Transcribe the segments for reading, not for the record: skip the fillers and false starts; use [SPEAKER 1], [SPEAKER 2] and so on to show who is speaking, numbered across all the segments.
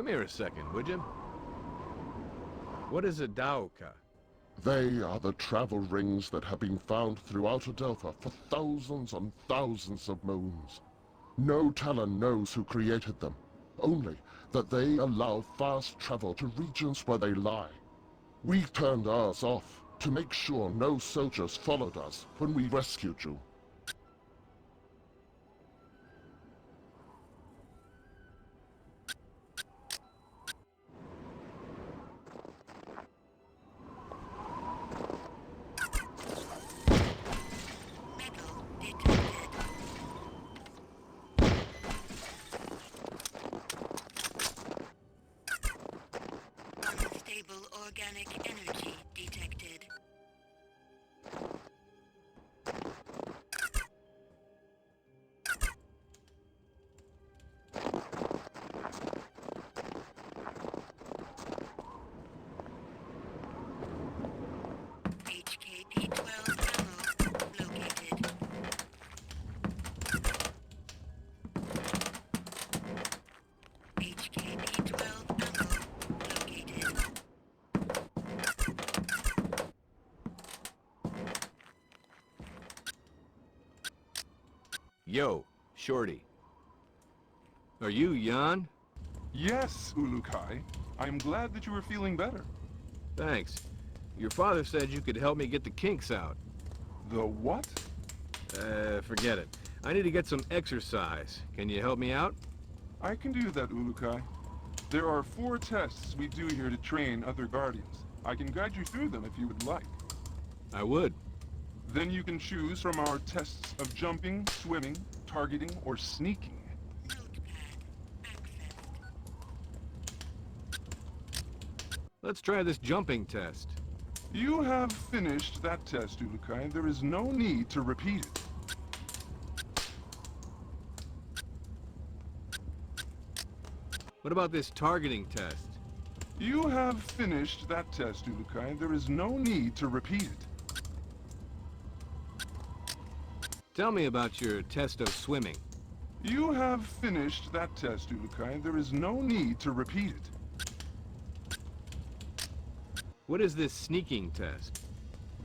[SPEAKER 1] Come here a second, would you? What is a Daoka?
[SPEAKER 2] They are the travel rings that have been found throughout Adelpha for thousands and thousands of moons. No Talon knows who created them, only that they allow fast travel to regions where they lie. We turned ours off to make sure no soldiers followed us when we rescued you.
[SPEAKER 3] Unstable organic energy detected. HKP-12 ammo located. HKP-12 ammo located.
[SPEAKER 1] Yo, Shorty. Are you Jan?
[SPEAKER 4] Yes, Ulukai. I'm glad that you are feeling better.
[SPEAKER 1] Thanks. Your father said you could help me get the kinks out.
[SPEAKER 4] The what?
[SPEAKER 1] Forget it. I need to get some exercise. Can you help me out?
[SPEAKER 4] I can do that, Ulukai. There are 4 tests we do here to train other Guardians. I can guide you through them if you would like.
[SPEAKER 1] I would.
[SPEAKER 4] Then you can choose from our tests of jumping, swimming, targeting, or sneaking.
[SPEAKER 3] Notepad accessed.
[SPEAKER 1] Let's try this jumping test.
[SPEAKER 4] You have finished that test, Ulukai. There is no need to repeat it.
[SPEAKER 1] What about this targeting test?
[SPEAKER 4] You have finished that test, Ulukai. There is no need to repeat it.
[SPEAKER 1] Tell me about your test of swimming.
[SPEAKER 4] You have finished that test, Ulukai. There is no need to repeat it.
[SPEAKER 1] What is this sneaking test?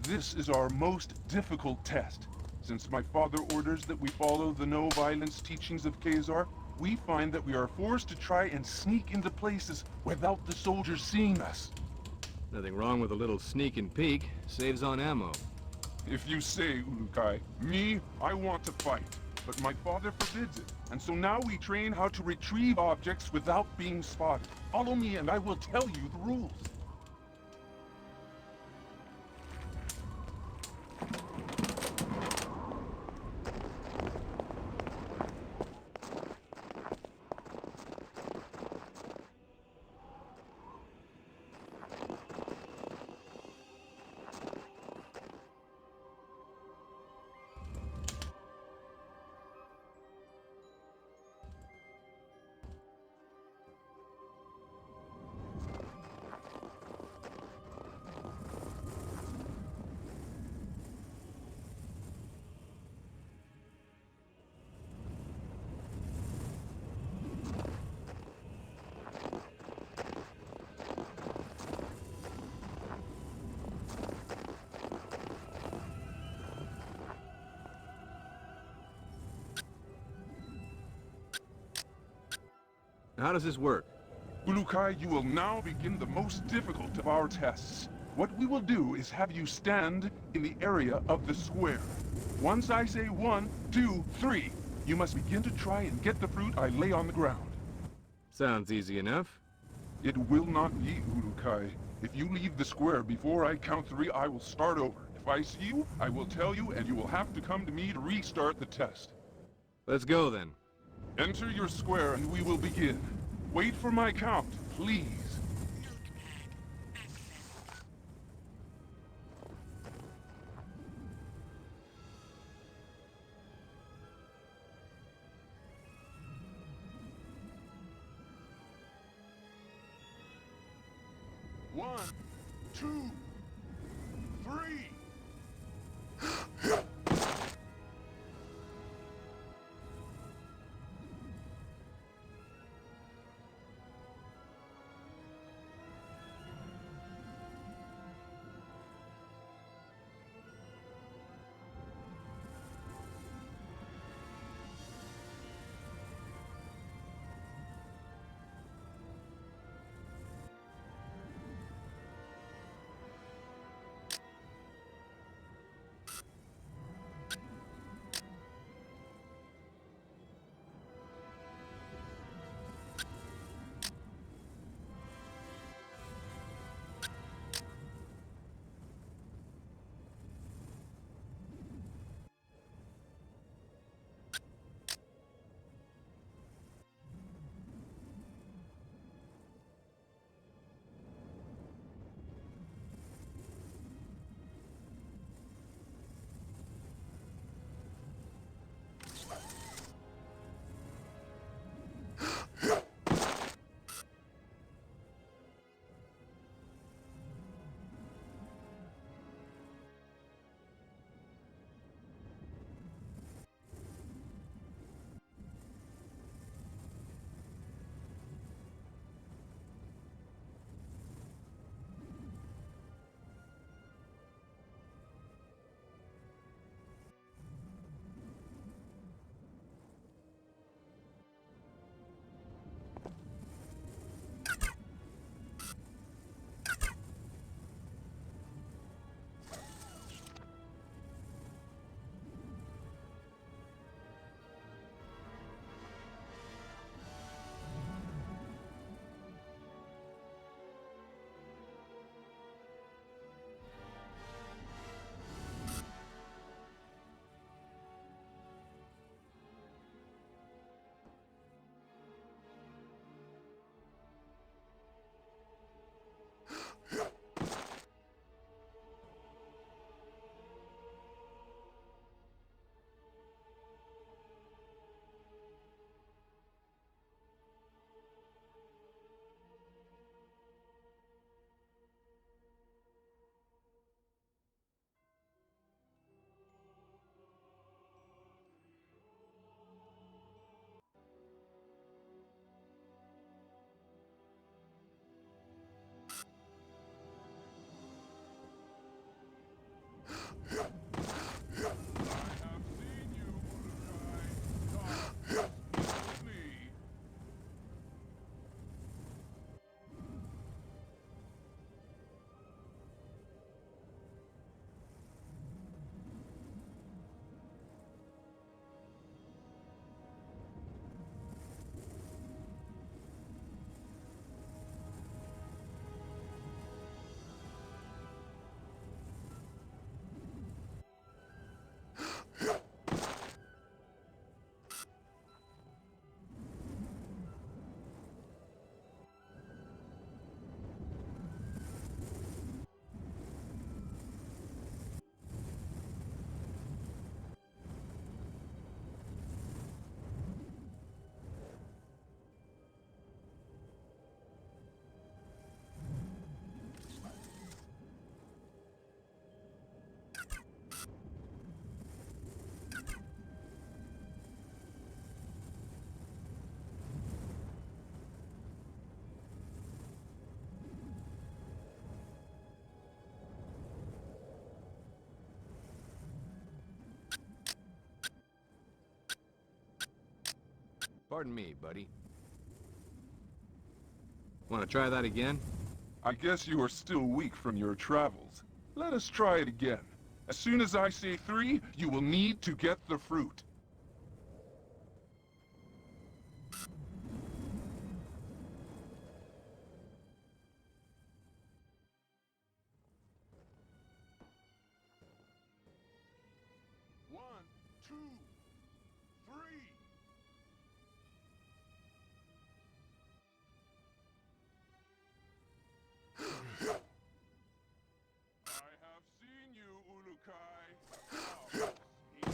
[SPEAKER 4] This is our most difficult test. Since my father orders that we follow the no-violence teachings of Khazar, we find that we are forced to try and sneak into places without the soldiers seeing us.
[SPEAKER 1] Nothing wrong with a little sneak and peek. Saves on ammo.
[SPEAKER 4] If you say, Ulukai, me, I want to fight. But my father forbids it, and so now we train how to retrieve objects without being spotted. Follow me and I will tell you the rules.
[SPEAKER 1] How does this work?
[SPEAKER 4] Ulukai, you will now begin the most difficult of our tests. What we will do is have you stand in the area of the square. Once I say 1, 2, 3, you must begin to try and get the fruit I lay on the ground.
[SPEAKER 1] Sounds easy enough.
[SPEAKER 4] It will not be, Ulukai. If you leave the square before I count 3, I will start over. If I see you, I will tell you, and you will have to come to me to restart the test.
[SPEAKER 1] Let's go then.
[SPEAKER 4] Enter your square and we will begin. Wait for my count, please.
[SPEAKER 3] Notepad accessed.
[SPEAKER 4] One, 2, 3.
[SPEAKER 1] Pardon me, buddy. Want to try that again?
[SPEAKER 4] I guess you are still weak from your travels. Let us try it again. As soon as I say 3, you will need to get the fruit. One, two, three. I have seen you, Ulukai. Now, eat me.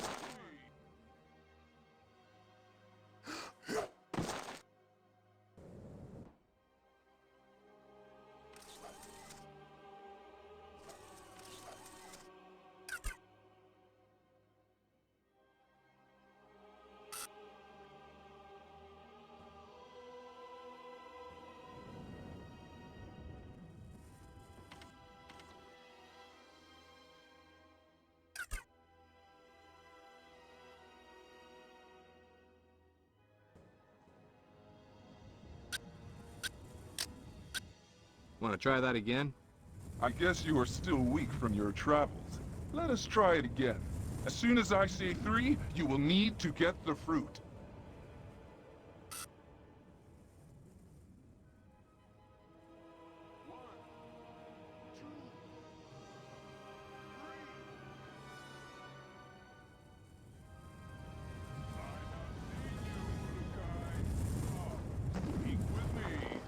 [SPEAKER 1] Want to try that again?
[SPEAKER 4] I guess you are still weak from your travels. Let us try it again. As soon as I say 3, you will need to get the fruit. One, two, three. I have seen you, Ulukai. Come, speak with me.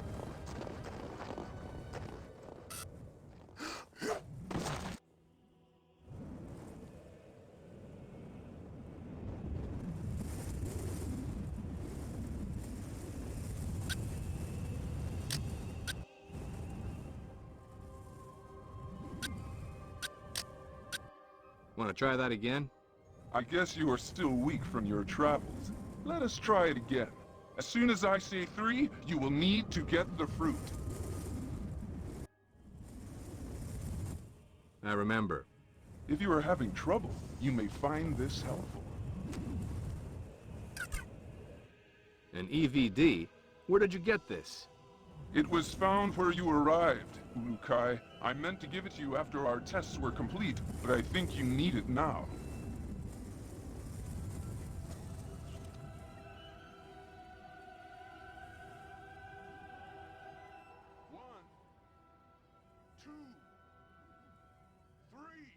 [SPEAKER 1] Want to try that again?
[SPEAKER 4] I guess you are still weak from your travels. Let us try it again. As soon as I say 3, you will need to get the fruit.
[SPEAKER 1] I remember.
[SPEAKER 4] If you are having trouble, you may find this helpful.
[SPEAKER 1] An EVD? Where did you get this?
[SPEAKER 4] It was found where you arrived, Ulukai. I meant to give it to you after our tests were complete, but I think you need it now. One, two, three.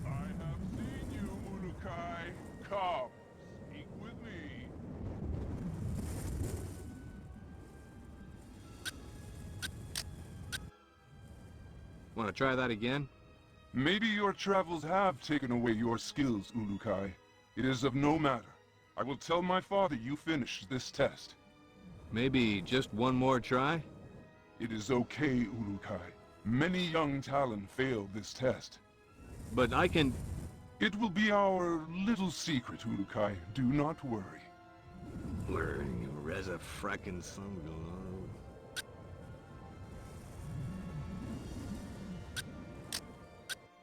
[SPEAKER 4] I have seen you, Ulukai. Come, speak with me.
[SPEAKER 1] Want to try that again?
[SPEAKER 4] Maybe your travels have taken away your skills, Ulukai. It is of no matter. I will tell my father you finished this test.
[SPEAKER 1] Maybe just one more try?
[SPEAKER 4] It is okay, Ulukai. Many young Talon fail this test.
[SPEAKER 1] But I can...
[SPEAKER 4] It will be our little secret, Ulukai. Do not worry.
[SPEAKER 1] Where you Reza frackin' son of a-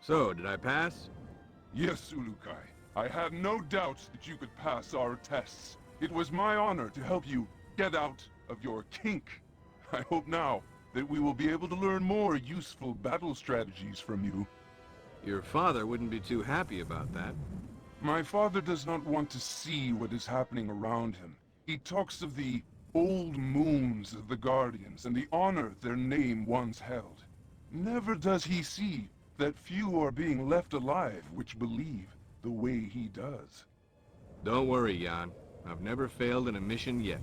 [SPEAKER 1] So, did I pass?
[SPEAKER 4] Yes, Ulukai. I had no doubts that you could pass our tests. It was my honor to help you get out of your kink. I hope now that we will be able to learn more useful battle strategies from you.
[SPEAKER 1] Your father wouldn't be too happy about that.
[SPEAKER 4] My father does not want to see what is happening around him. He talks of the old moons of the Guardians and the honor their name once held. Never does he see that few are being left alive which believe the way he does.
[SPEAKER 1] Don't worry, Jan. I've never failed in a mission yet.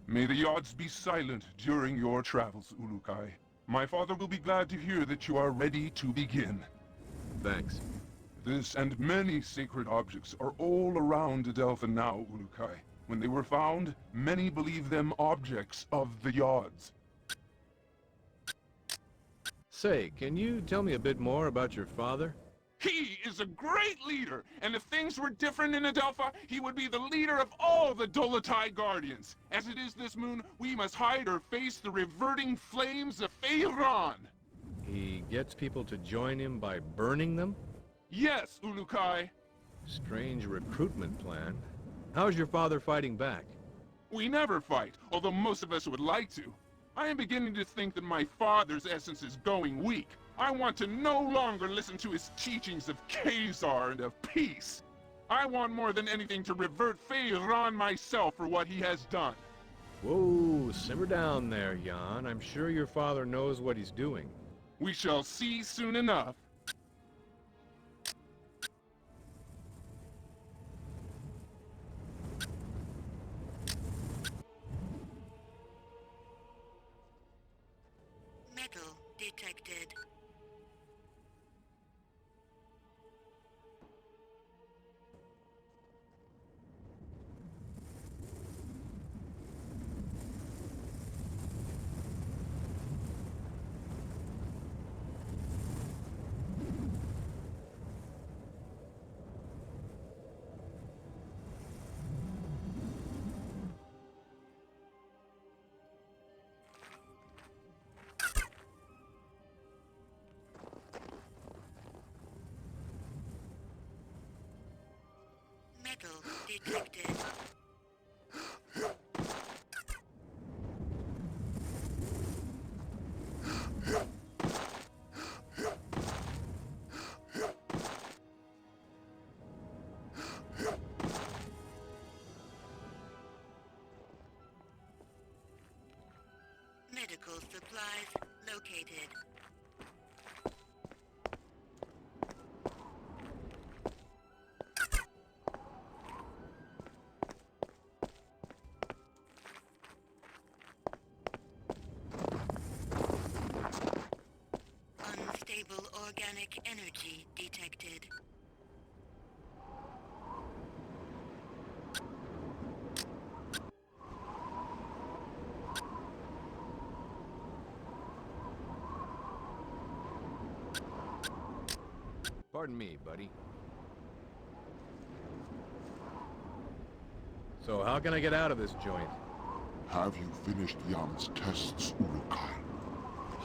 [SPEAKER 4] May the odds be silent during your travels, Ulukai. My father will be glad to hear that you are ready to begin.
[SPEAKER 1] Thanks.
[SPEAKER 4] This and many sacred objects are all around Adelpha now, Ulukai. When they were found, many believe them objects of the Yods.
[SPEAKER 1] Say, can you tell me a bit more about your father?
[SPEAKER 4] He is a great leader, and if things were different in Adelpha, he would be the leader of all the Dolotai Guardians. As it is this moon, we must hide or face the reverting flames of Feyran.
[SPEAKER 1] He gets people to join him by burning them?
[SPEAKER 4] Yes, Ulukai.
[SPEAKER 1] Strange recruitment plan. How's your father fighting back?
[SPEAKER 4] We never fight, although most of us would like to. I am beginning to think that my father's essence is going weak. I want to no longer listen to his teachings of Khazar and of peace. I want more than anything to revert Feyran myself for what he has done.
[SPEAKER 1] Whoa, simmer down there, Jan. I'm sure your father knows what he's doing.
[SPEAKER 4] We shall see soon enough.
[SPEAKER 3] Metal detected. Metal detected. Medical supplies located. Unstable organic energy detected.
[SPEAKER 1] Pardon me, buddy. So how can I get out of this joint?
[SPEAKER 2] Have you finished Jan's tests, Urukai?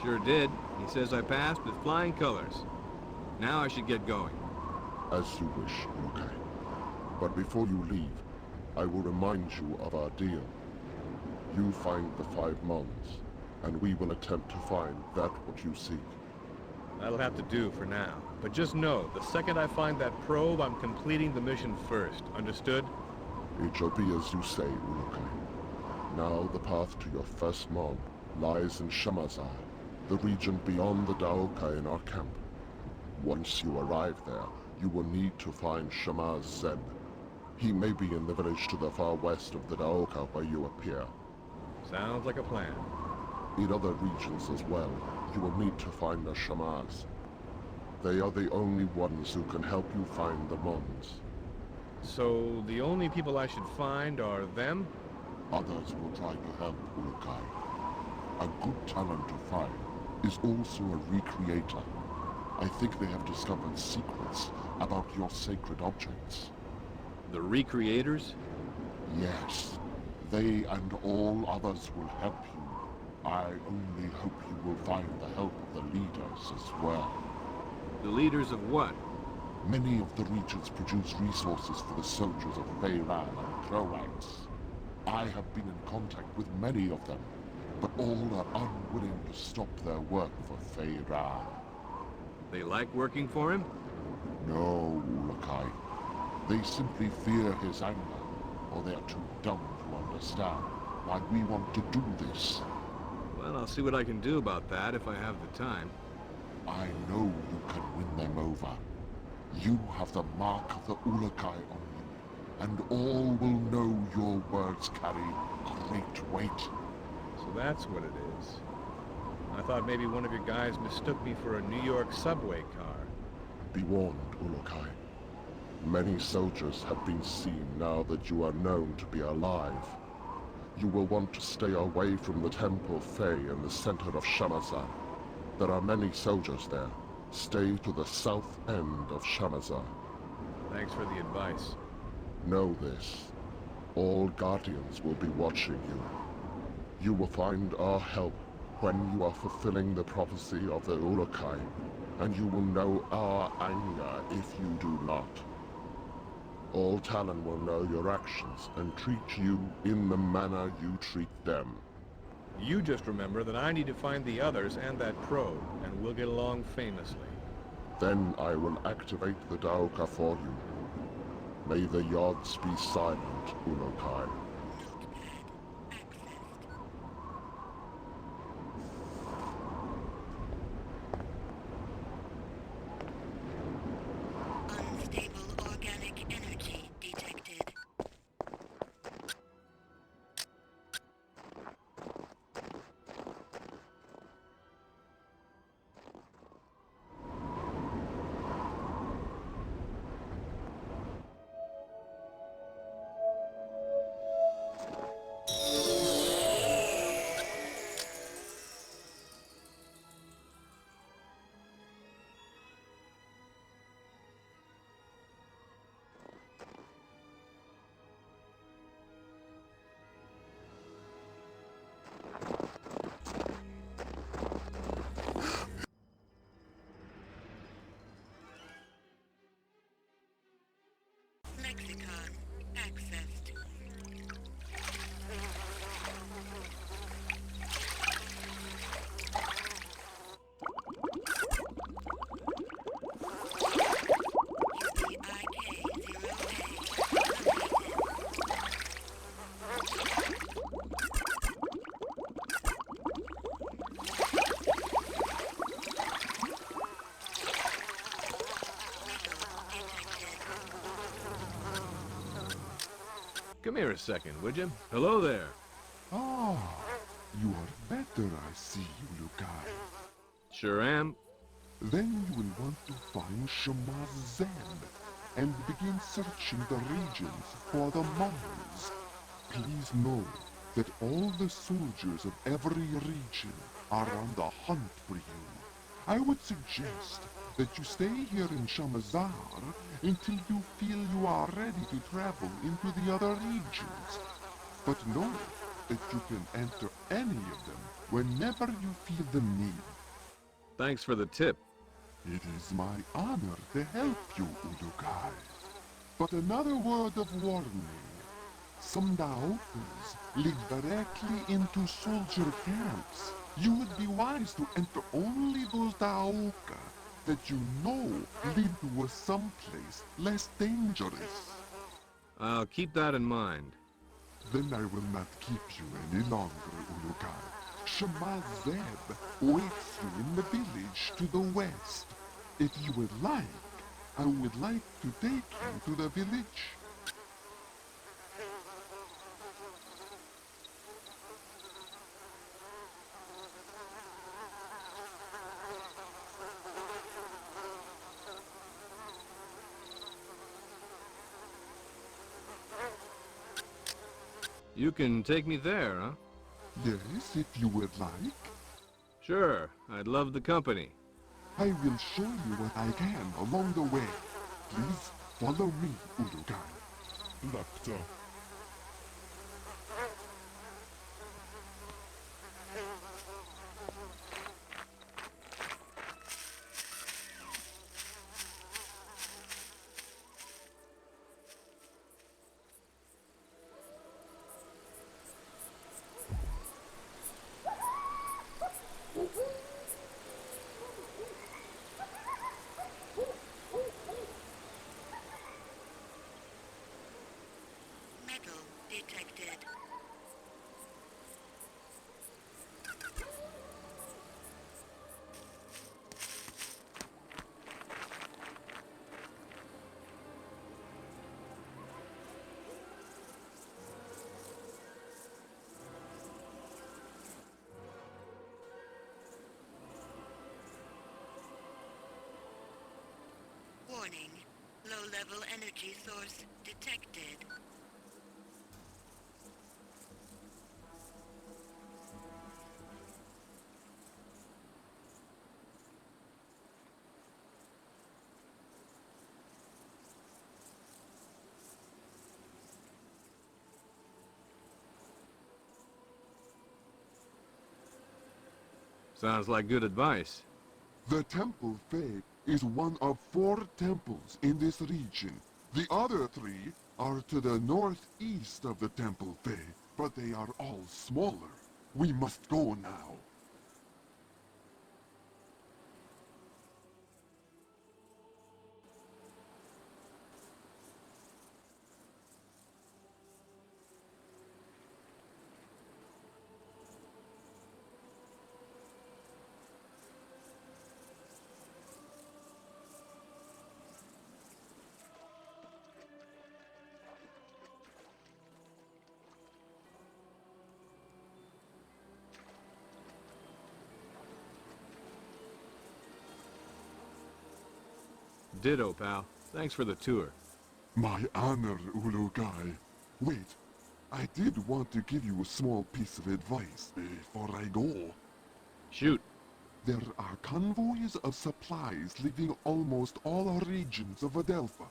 [SPEAKER 1] Sure did. He says I passed with flying colors. Now I should get going.
[SPEAKER 2] As you wish, Urukai. But before you leave, I will remind you of our deal. You find the 5 Mons, and we will attempt to find that what you seek.
[SPEAKER 1] That'll have to do for now. But just know, the second I find that probe, I'm completing the mission first. Understood?
[SPEAKER 2] It shall be as you say, Urukai. Now the path to your first Mon lies in Shamazaar, the region beyond the Daoka in our camp. Once you arrive there, you will need to find Shamaz Zeb. He may be in the village to the far west of the Daoka where you appear.
[SPEAKER 1] Sounds like a plan.
[SPEAKER 2] In other regions as well, you will need to find the Shamaz. They are the only ones who can help you find the Mons.
[SPEAKER 1] So the only people I should find are them?
[SPEAKER 2] Others will try to help, Urukai. A good talent to find is also a recreator. I think they have discovered secrets about your sacred objects.
[SPEAKER 1] The recreators?
[SPEAKER 2] Yes, they and all others will help you. I only hope you will find the help of the leaders as well.
[SPEAKER 1] The leaders of what?
[SPEAKER 2] Many of the regions produce resources for the soldiers of Feyran and Croax. I have been in contact with many of them, but all are unwilling to stop their work for Feyran.
[SPEAKER 1] They like working for him?
[SPEAKER 2] No, Ulakai. They simply fear his anger, or they are too dumb to understand why we want to do this.
[SPEAKER 1] Well, I'll see what I can do about that if I have the time.
[SPEAKER 2] I know you can win them over. You have the mark of the Ulakai on you, and all will know your words carry great weight.
[SPEAKER 1] So that's what it is. I thought maybe one of your guys mistook me for a New York subway car.
[SPEAKER 2] Be warned, Ulakai. Many soldiers have been seen now that you are known to be alive. You will want to stay away from the Temple Fey in the center of Shamazar. There are many soldiers there, Stay to the south end of Shamazaar.
[SPEAKER 1] Thanks for the advice.
[SPEAKER 2] Know this. All Guardians will be watching you. You will find our help when you are fulfilling the prophecy of the Urukai, and you will know our anger if you do not. All Talon will know your actions and treat you in the manner you treat them.
[SPEAKER 1] You just remember that I need to find the others and that probe, and we'll get along famously.
[SPEAKER 2] Then I will activate the Daoka for you. May the Yods be silent, Urukai.
[SPEAKER 3] Notepad accessed. Unstable organic energy detected. Lexicon accessed.
[SPEAKER 1] Come here a second, would you? Hello there.
[SPEAKER 4] Ah, you are better, I see, Urukai.
[SPEAKER 1] Sure am.
[SPEAKER 4] Then you will want to find Shamazaar and begin searching the regions for the mummies. Please know that all the soldiers of every region are on the hunt for you. I would suggest that you stay here in Shamazaar until you feel you are ready to travel into the other regions. But know that you can enter any of them whenever you feel the need.
[SPEAKER 1] Thanks for the tip.
[SPEAKER 4] It is my honor to help you, Urukai. But another word of warning. Some Daokas lead directly into soldier camps. You would be wise to enter only those Daoka that you know lead to someplace less dangerous.
[SPEAKER 1] I'll keep that in mind.
[SPEAKER 4] Then I will not keep you any longer, Urukai. Shamazaar waits you in the village to the west. If you would like, I would like to take you to the village.
[SPEAKER 1] You can take me there, huh?
[SPEAKER 4] Yes, if you would like.
[SPEAKER 1] Sure, I'd love the company.
[SPEAKER 4] I will show you what I can along the way. Please follow me, Urukai. Doctor.
[SPEAKER 3] Metal detected. Warning. Low-level energy source detected.
[SPEAKER 1] Sounds like good advice.
[SPEAKER 2] The Temple Fae is one of 4 temples in this region. The other 3 are to the northeast of the Temple Fae, but they are all smaller. We must go now.
[SPEAKER 1] Ditto, pal. Thanks for the tour.
[SPEAKER 2] My honor, Ulukai. Wait, I did want to give you a small piece of advice before I go.
[SPEAKER 1] Shoot.
[SPEAKER 2] There are convoys of supplies leaving almost all regions of Adelpha.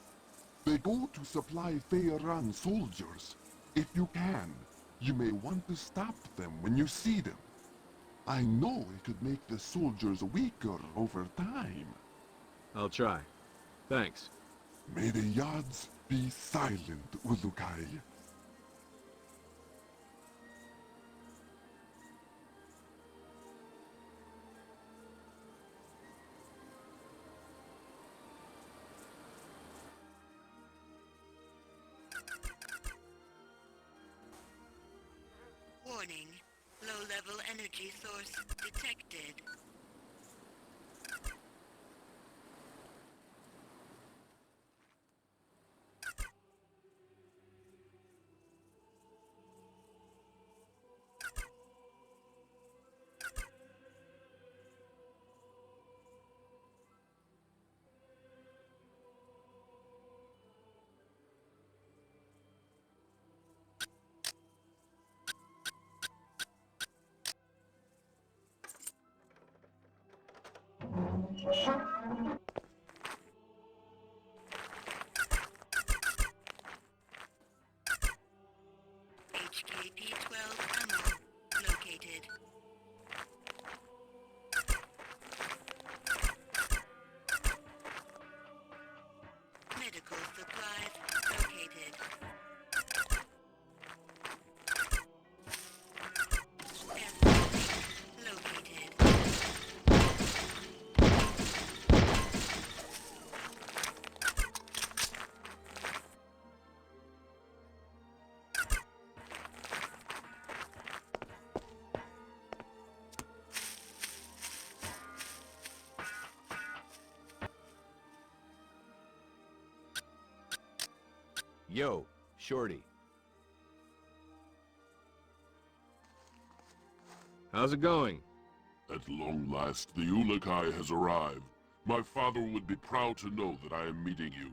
[SPEAKER 2] They go to supply Feyran soldiers. If you can, you may want to stop them when you see them. I know it could make the soldiers weaker over time.
[SPEAKER 1] I'll try. Thanks.
[SPEAKER 2] May the Yads be silent, Ulukai.
[SPEAKER 3] Warning. Low-level energy source detected. HKP-12 ammo located. Medical supplies located. Airport located.
[SPEAKER 1] Yo, Shorty. How's it going?
[SPEAKER 5] At long last, the Ulukai has arrived. My father would be proud to know that I am meeting you.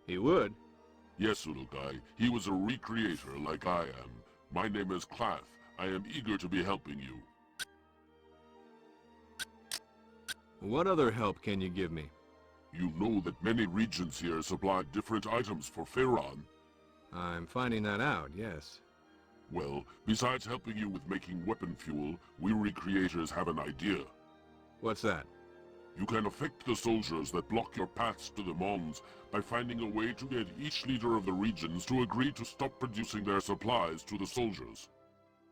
[SPEAKER 1] He would?
[SPEAKER 5] Yes, Ulukai, he was a recreator like I am. My name is Clath. I am eager to be helping you.
[SPEAKER 1] What other help can you give me?
[SPEAKER 5] You know that many regions here supply different items for Feyran.
[SPEAKER 1] I'm finding that out, yes.
[SPEAKER 5] Well, besides helping you with making weapon fuel, we recreators have an idea.
[SPEAKER 1] What's that?
[SPEAKER 5] You can affect the soldiers that block your paths to the Mons by finding a way to get each leader of the regions to agree to stop producing their supplies to the soldiers.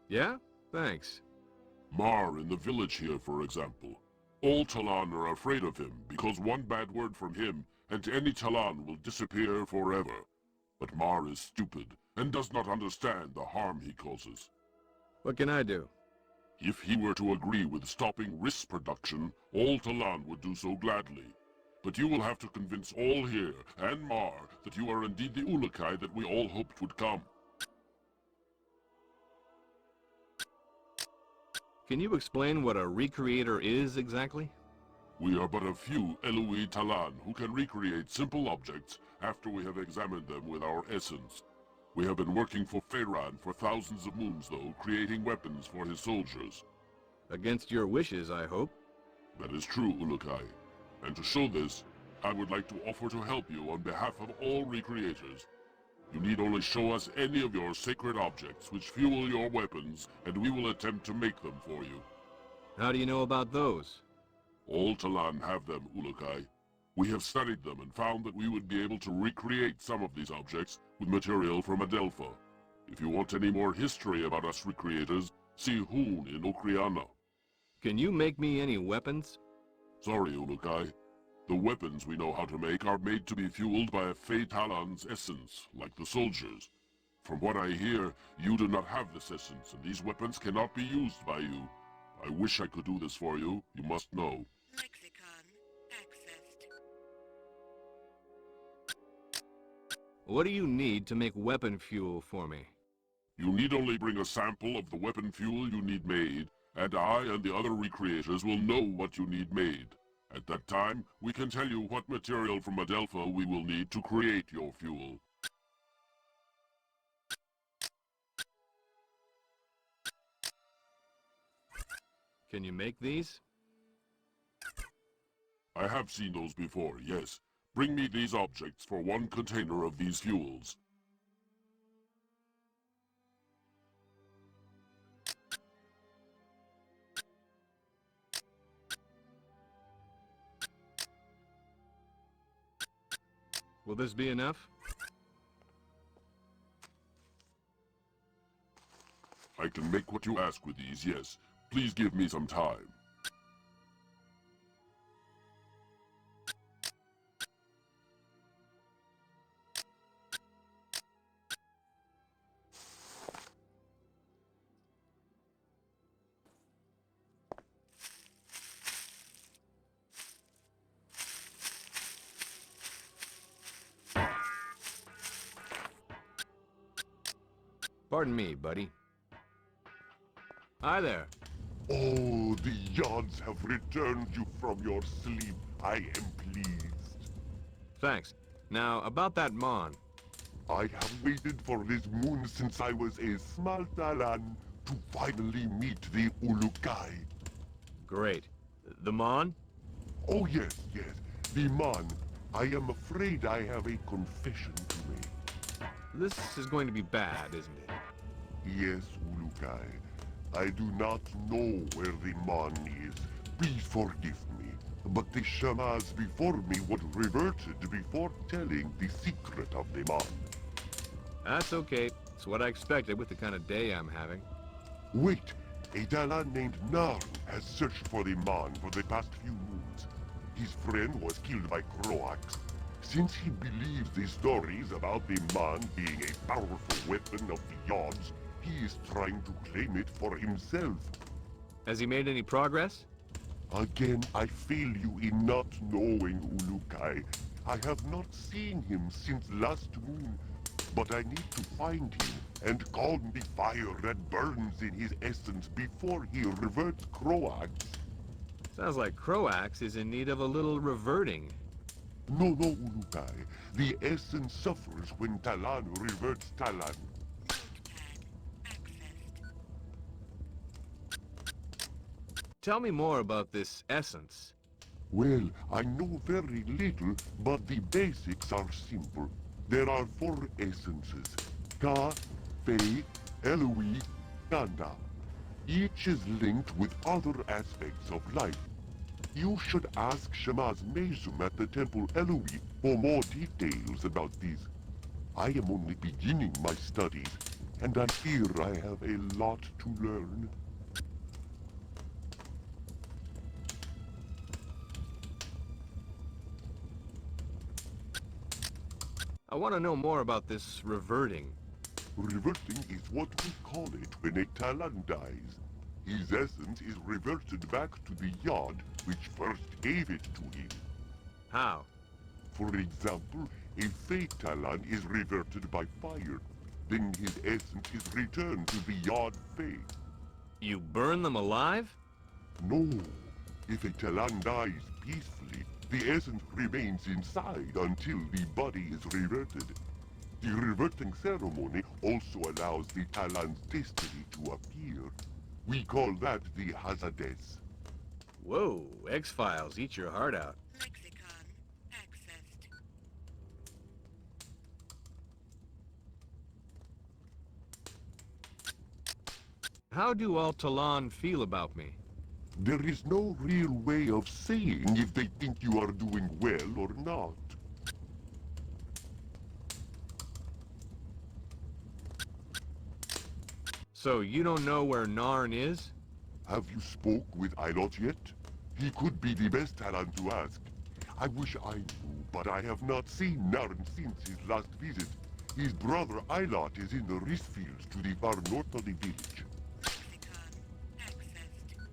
[SPEAKER 1] Yeah? Thanks.
[SPEAKER 5] Mar in the village here, for example. All Talon are afraid of him because one bad word from him and any Talon will disappear forever. But Mar is stupid and does not understand the harm he causes.
[SPEAKER 1] What can I do?
[SPEAKER 5] If he were to agree with stopping Riss production, all Talon would do so gladly. But you will have to convince all here, and Mar, that you are indeed the Ulukai that we all hoped would come.
[SPEAKER 1] Can you explain what a recreator is exactly?
[SPEAKER 5] We are but a few Eloi Talon who can recreate simple objects after we have examined them with our essence. We have been working for Feyran for thousands of moons, though, creating weapons for his soldiers.
[SPEAKER 1] Against your wishes, I hope.
[SPEAKER 5] That is true, Ulukai. And to show this, I would like to offer to help you on behalf of all recreators. You need only show us any of your sacred objects which fuel your weapons, and we will attempt to make them for you.
[SPEAKER 1] How do you know about those?
[SPEAKER 5] All Talan have them, Ulukai. We have studied them and found that we would be able to recreate some of these objects with material from Adelpha. If you want any more history about us recreators, see Hoon in Okriana.
[SPEAKER 1] Can you make me any weapons?
[SPEAKER 5] Sorry, Ulukai. The weapons we know how to make are made to be fueled by a Fey Talon's essence, like the soldiers. From what I hear, you do not have this essence, and these weapons cannot be used by you. I wish I could do this for you, you must know.
[SPEAKER 3] Lexicon accessed.
[SPEAKER 1] What do you need to make weapon fuel for me?
[SPEAKER 5] You need only bring a sample of the weapon fuel you need made, and I and the other recreators will know what you need made. At that time, we can tell you what material from Adelpha we will need to create your fuel.
[SPEAKER 1] Can you make these?
[SPEAKER 5] I have seen those before, yes. Bring me these objects for one container of these fuels.
[SPEAKER 1] Will this be enough?
[SPEAKER 5] I can make what you ask with these, yes. Please give me some time.
[SPEAKER 1] Pardon me, buddy. Hi there.
[SPEAKER 2] Oh, the Yards have returned you from your sleep. I am pleased.
[SPEAKER 1] Thanks. Now, about that Mon.
[SPEAKER 2] I have waited for this moon since I was a small Talan to finally meet the Ulukai.
[SPEAKER 1] Great. The Mon?
[SPEAKER 2] Oh yes, yes, the man. I am afraid I have a confession to make.
[SPEAKER 1] This is going to be bad, isn't it?
[SPEAKER 2] Yes, Ulukai. I do not know where the man is. Please forgive me. But the Shamas before me would reverted before telling the secret of the man.
[SPEAKER 1] That's okay. It's what I expected with the kind of day I'm having.
[SPEAKER 2] Wait, a Dalan named Narn has searched for the man for the past few moons. His friend was killed by Croax. Since he believes the stories about the man being a powerful weapon of the Yards, he is trying to claim it for himself.
[SPEAKER 1] Has he made any progress?
[SPEAKER 2] Again, I fail you in not knowing Ulukai. I have not seen him since last moon, but I need to find him and calm the fire that burns in his essence before he reverts Croax.
[SPEAKER 1] Sounds like Croax is in need of a little reverting.
[SPEAKER 2] No, Ulukai. The essence suffers when Talan reverts Talan.
[SPEAKER 1] Tell me more about this essence.
[SPEAKER 2] Well, I know very little, but the basics are simple. There are 4 essences. Ka, Fei, Eloise, Ganda. Each is linked with other aspects of life. You should ask Shamaz Mezum at the Temple Eloise for more details about these. I am only beginning my studies, and I fear I have a lot to learn.
[SPEAKER 1] I want to know more about this reverting.
[SPEAKER 2] Reverting is what we call it when a Talan dies. His essence is reverted back to the Yard which first gave it to him.
[SPEAKER 1] How?
[SPEAKER 2] For example, a Fey Talan is reverted by fire. Then his essence is returned to the Yard Fey.
[SPEAKER 1] You burn them alive?
[SPEAKER 2] No. If a Talan dies peacefully, the essence remains inside until the body is reverted. The reverting ceremony also allows the Talan's destiny to appear. We call that the Hazades.
[SPEAKER 1] Whoa, X-Files, eat your heart out.
[SPEAKER 3] Lexicon accessed.
[SPEAKER 1] How do all Talon feel about me?
[SPEAKER 2] There is no real way of saying if they think you are doing well or not.
[SPEAKER 1] So you don't know where Narn is?
[SPEAKER 2] Have you spoke with Ilot yet? He could be the best Talon to ask. I wish I knew, but I have not seen Narn since his last visit. His brother Ilot is in the rice fields to the far north of the village.
[SPEAKER 3] Lexicon accessed.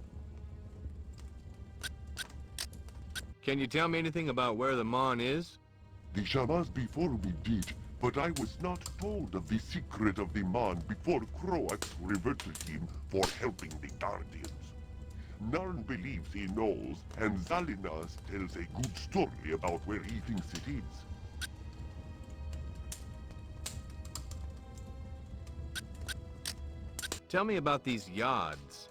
[SPEAKER 1] Can you tell me anything about where the Mon is?
[SPEAKER 2] The Shamas before me did, but I was not told of the secret of the Mon before Croax reverted him for helping the Guardians. Narn believes he knows, and Zalinas tells a good story about where he thinks it is.
[SPEAKER 1] Tell me about these Yods.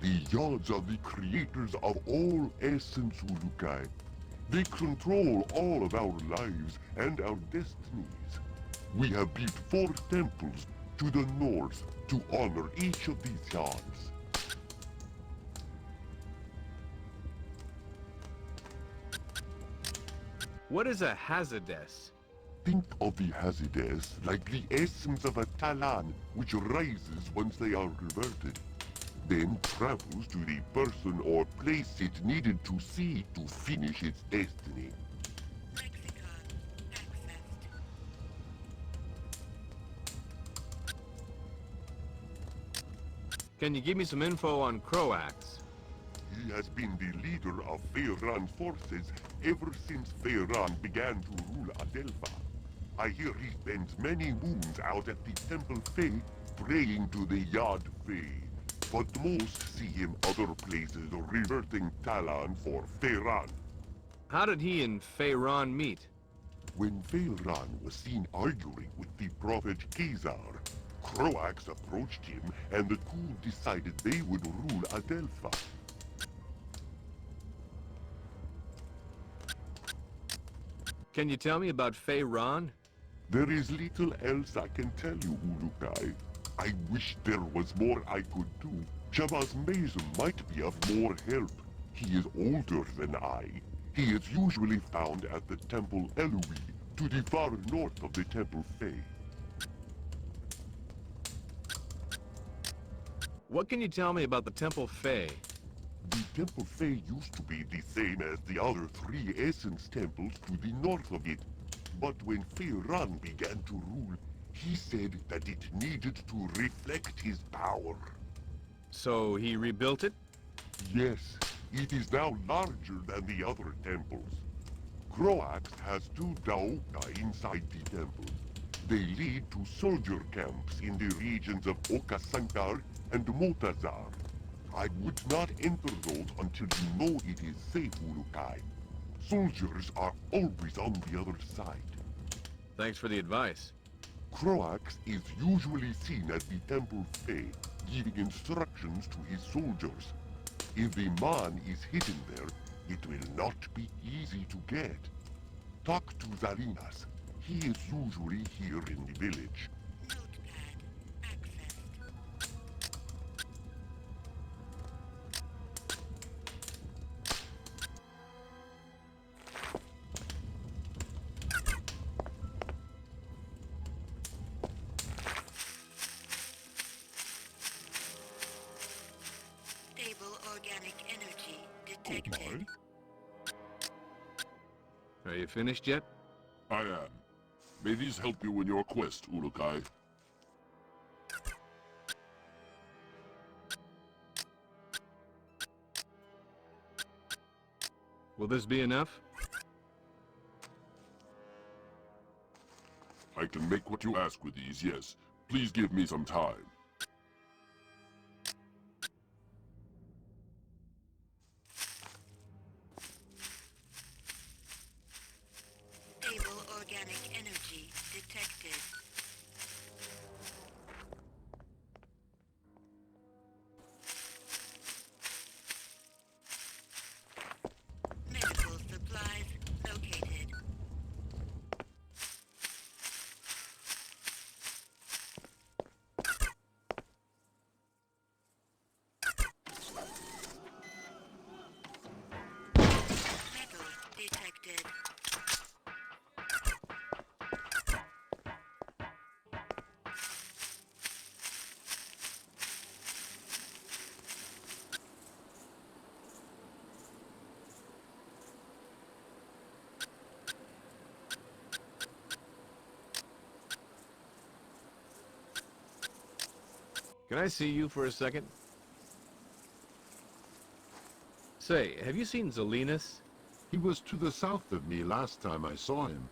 [SPEAKER 2] The Yods are the creators of all essence Ulukai. They control all of our lives and our destinies. We have built 4 temples to the north to honor each of these Yods.
[SPEAKER 1] What is a Hazades?
[SPEAKER 2] Think of the Hazides like the essence of a Talan, which rises once they are reverted, then travels to the person or place it needed to see to finish its destiny.
[SPEAKER 3] Lexicon accessed.
[SPEAKER 1] Can you give me some info on Croax?
[SPEAKER 2] He has been the leader of Feyran's forces ever since Feyran began to rule Adelpha. I hear he spends many moons out at the Temple Fey praying to the Yad Fey, but most see him other places reverting Talon for Feyran.
[SPEAKER 1] How did he and Feyran meet?
[SPEAKER 2] When Feyran was seen arguing with the prophet Khazar, Croax approached him and the two decided they would rule Adelpha.
[SPEAKER 1] Can you tell me about Feyran?
[SPEAKER 2] There is little else I can tell you, Ulukai. I wish there was more I could do. Shabazz Mason might be of more help. He is older than I. He is usually found at the Temple Elui, to the far north of the Temple Fey.
[SPEAKER 1] What can you tell me about the Temple Fey?
[SPEAKER 2] The Temple Fey used to be the same as the other 3 Essence Temples to the north of it. But when Feyran began to rule, he said that it needed to reflect his power.
[SPEAKER 1] So he rebuilt it?
[SPEAKER 2] Yes, it is now larger than the other temples. Croax has 2 Daoka inside the temple. They lead to soldier camps in the regions of Okasankar and Motazar. I would not enter those until you know it is safe, Ulukai. Soldiers are always on the other side.
[SPEAKER 1] Thanks for the advice.
[SPEAKER 2] Croax is usually seen at the Temple Fey, giving instructions to his soldiers. If the man is hidden there, it will not be easy to get. Talk to Zalinas. He is usually here in the village.
[SPEAKER 3] Notepad accessed. Stable organic energy detected.
[SPEAKER 1] Are you finished yet?
[SPEAKER 5] I am. May these help you in your quest, Ulukai.
[SPEAKER 1] Will this be enough?
[SPEAKER 5] I can make what you ask with these, yes. Please give me some time.
[SPEAKER 3] Stable organic energy detected. Medical supplies located.
[SPEAKER 1] Can I see you for a second? Say, have you seen Zelinus?
[SPEAKER 2] He was to the south of me last time I saw him.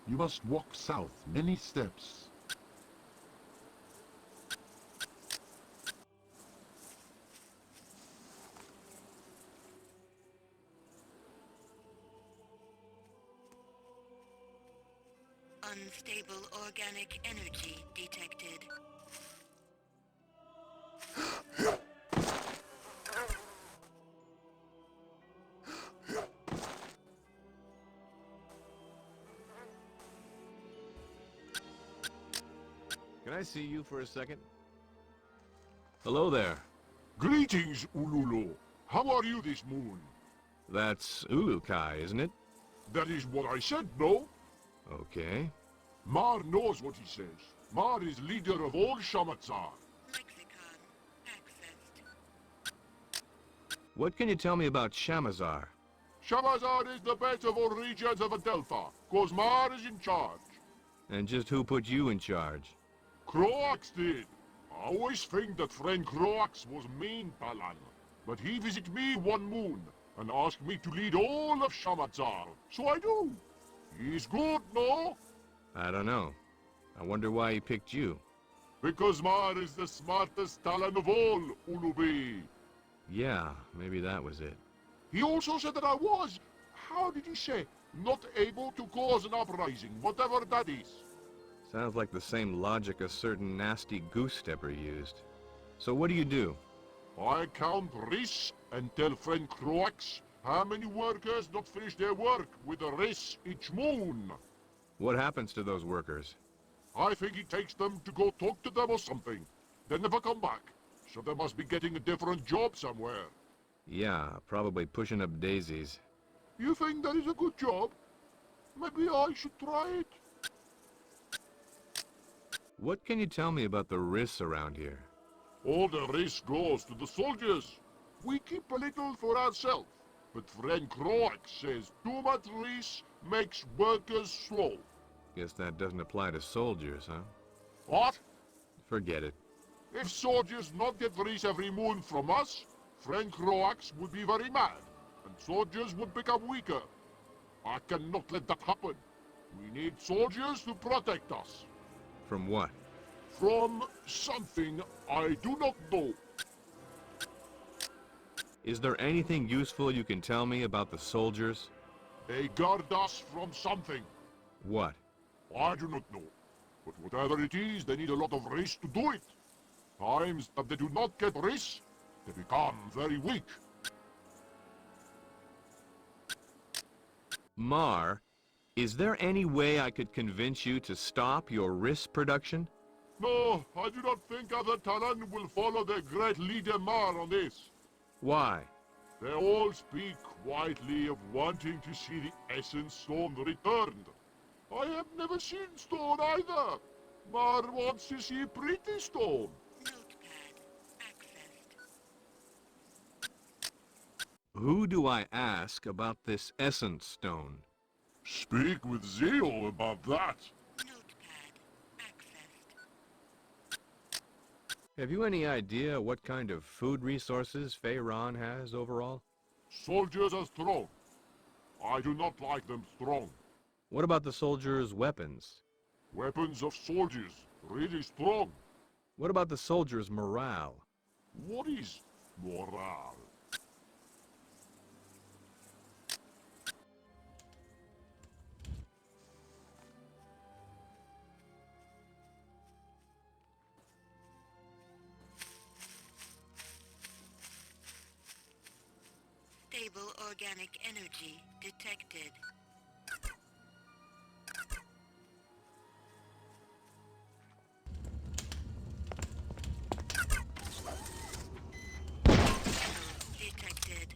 [SPEAKER 2] You must walk south many steps.
[SPEAKER 3] Unstable organic energy detected.
[SPEAKER 1] Can I see you for a second? Hello there.
[SPEAKER 5] Greetings, Ululu. How are you this moon?
[SPEAKER 1] That's Ulukai, isn't it?
[SPEAKER 5] That is what I said, no?
[SPEAKER 1] Okay.
[SPEAKER 5] Mar knows what he says. Mar is leader of all Shamazaar.
[SPEAKER 3] Lexicon accessed.
[SPEAKER 1] What can you tell me about Shamazaar?
[SPEAKER 5] Shamazaar is the best of all regions of Adelpha, cause Mar is in charge.
[SPEAKER 1] And just who put you in charge?
[SPEAKER 5] Croax did. I always think that friend Croax was mean, Talan. But he visited me one moon, and asked me to lead all of Shamazaar, so I do. He's good, no?
[SPEAKER 1] I don't know. I wonder why he picked you.
[SPEAKER 5] Because Mar is the smartest Talan of all, Ulubi.
[SPEAKER 1] Yeah, maybe that was it.
[SPEAKER 5] He also said that I was, how did he say, not able to cause an uprising, whatever that is.
[SPEAKER 1] Sounds like the same logic a certain nasty goose stepper used. So what do you do?
[SPEAKER 5] I count Riss and tell friend Croax how many workers not finish their work with a Riss each moon.
[SPEAKER 1] What happens to those workers?
[SPEAKER 5] I think he takes them to go talk to them or something. They never come back, so they must be getting a different job somewhere.
[SPEAKER 1] Yeah, probably pushing up daisies.
[SPEAKER 5] You think that is a good job? Maybe I should try it.
[SPEAKER 1] What can you tell me about the Riss around here?
[SPEAKER 5] All the Riss goes to the soldiers. We keep a little for ourselves. But friend Croax says too much Riss makes workers slow.
[SPEAKER 1] Guess that doesn't apply to soldiers, huh?
[SPEAKER 5] What?
[SPEAKER 1] Forget it.
[SPEAKER 5] If soldiers not get Riss every moon from us, friend Croax would be very mad, and soldiers would become weaker. I cannot let that happen. We need soldiers to protect us.
[SPEAKER 1] From what?
[SPEAKER 5] From something I do not know.
[SPEAKER 1] Is there anything useful you can tell me about the soldiers?
[SPEAKER 5] They guard us from something.
[SPEAKER 1] What?
[SPEAKER 5] I do not know. But whatever it is, they need a lot of Riss to do it. Times that they do not get Riss, they become very weak.
[SPEAKER 1] Mar, is there any way I could convince you to stop your Riss production?
[SPEAKER 5] No, I do not think other Talan will follow their great leader Mar on this.
[SPEAKER 1] Why?
[SPEAKER 5] They all speak quietly of wanting to see the Essence Stone returned. I have never seen Stone either. Mar wants to see pretty Stone.
[SPEAKER 3] Notepad accessed.
[SPEAKER 1] Who do I ask about this Essence Stone?
[SPEAKER 5] Speak with Zeo about that.
[SPEAKER 3] Notepad accessed.
[SPEAKER 1] Have you any idea what kind of food resources Feyron has overall?
[SPEAKER 5] Soldiers are strong. I do not like them strong.
[SPEAKER 1] What about the soldiers' weapons?
[SPEAKER 5] Weapons of soldiers, really strong.
[SPEAKER 1] What about the soldiers' morale?
[SPEAKER 5] What is morale?
[SPEAKER 3] Stable organic energy detected. Detected.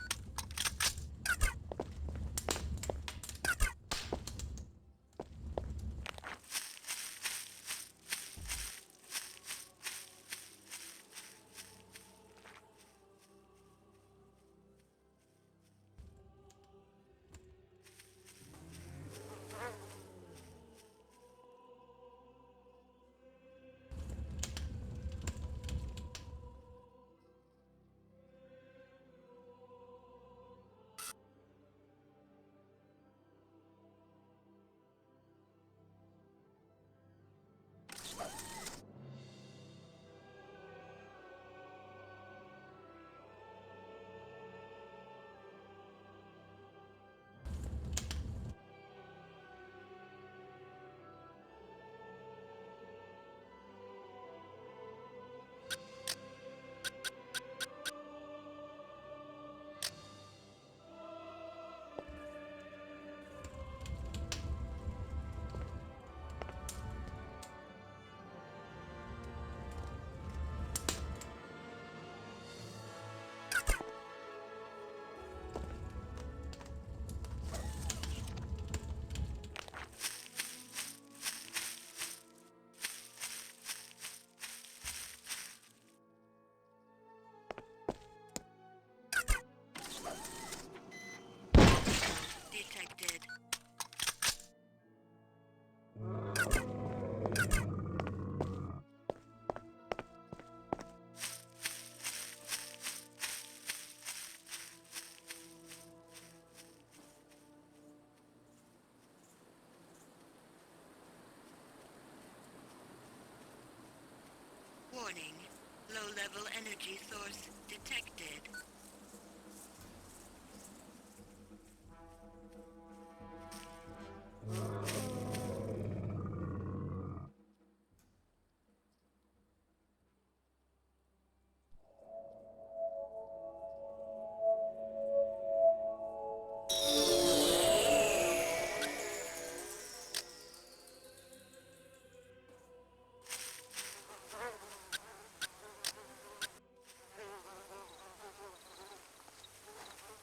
[SPEAKER 3] Low-level energy source detected.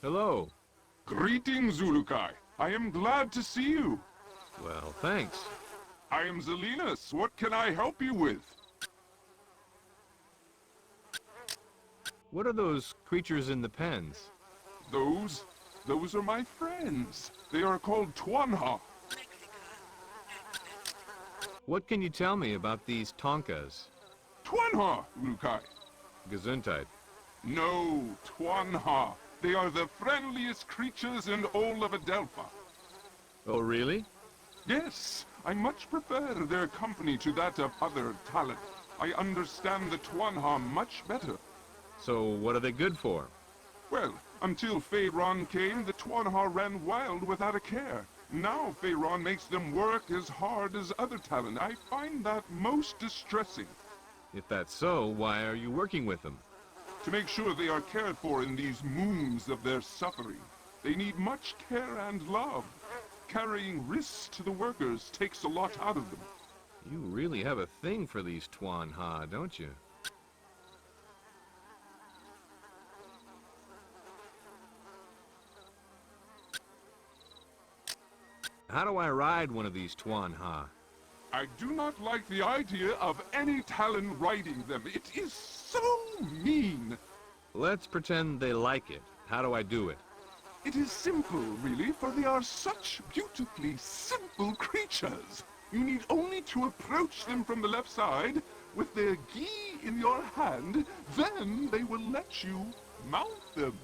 [SPEAKER 1] Hello.
[SPEAKER 4] Greetings, Zulukai. I am glad to see you.
[SPEAKER 1] Well, thanks.
[SPEAKER 4] I am Zelinus. What can I help you with?
[SPEAKER 1] What are those creatures in the pens?
[SPEAKER 4] Those are my friends. They are called Twanha.
[SPEAKER 1] What can you tell me about these Tonkas?
[SPEAKER 4] Twanha, Zulukai.
[SPEAKER 1] Gesundheit.
[SPEAKER 4] No, Twanha. They are the friendliest creatures in all of Adelpha.
[SPEAKER 1] Oh, really?
[SPEAKER 4] Yes, I much prefer their company to that of other talent. I understand the Twanha much better.
[SPEAKER 1] So, what are they good for?
[SPEAKER 4] Well, until Pharaon came, the Twanha ran wild without a care. Now Pharaon makes them work as hard as other talent. I find that most distressing.
[SPEAKER 1] If that's so, why are you working with them?
[SPEAKER 4] To make sure they are cared for in these moons of their suffering. They need much care and love. Carrying risks to the workers takes a lot out of them.
[SPEAKER 1] You really have a thing for these Twanha, don't you? How do I ride one of these Twanha?
[SPEAKER 4] I do not like the idea of any Talon riding them. It is so mean.
[SPEAKER 1] Let's pretend they like it. How do I do it?
[SPEAKER 4] It is simple, really, for they are such beautifully simple creatures. You need only to approach them from the left side with their gi in your hand, then they will let you mount them.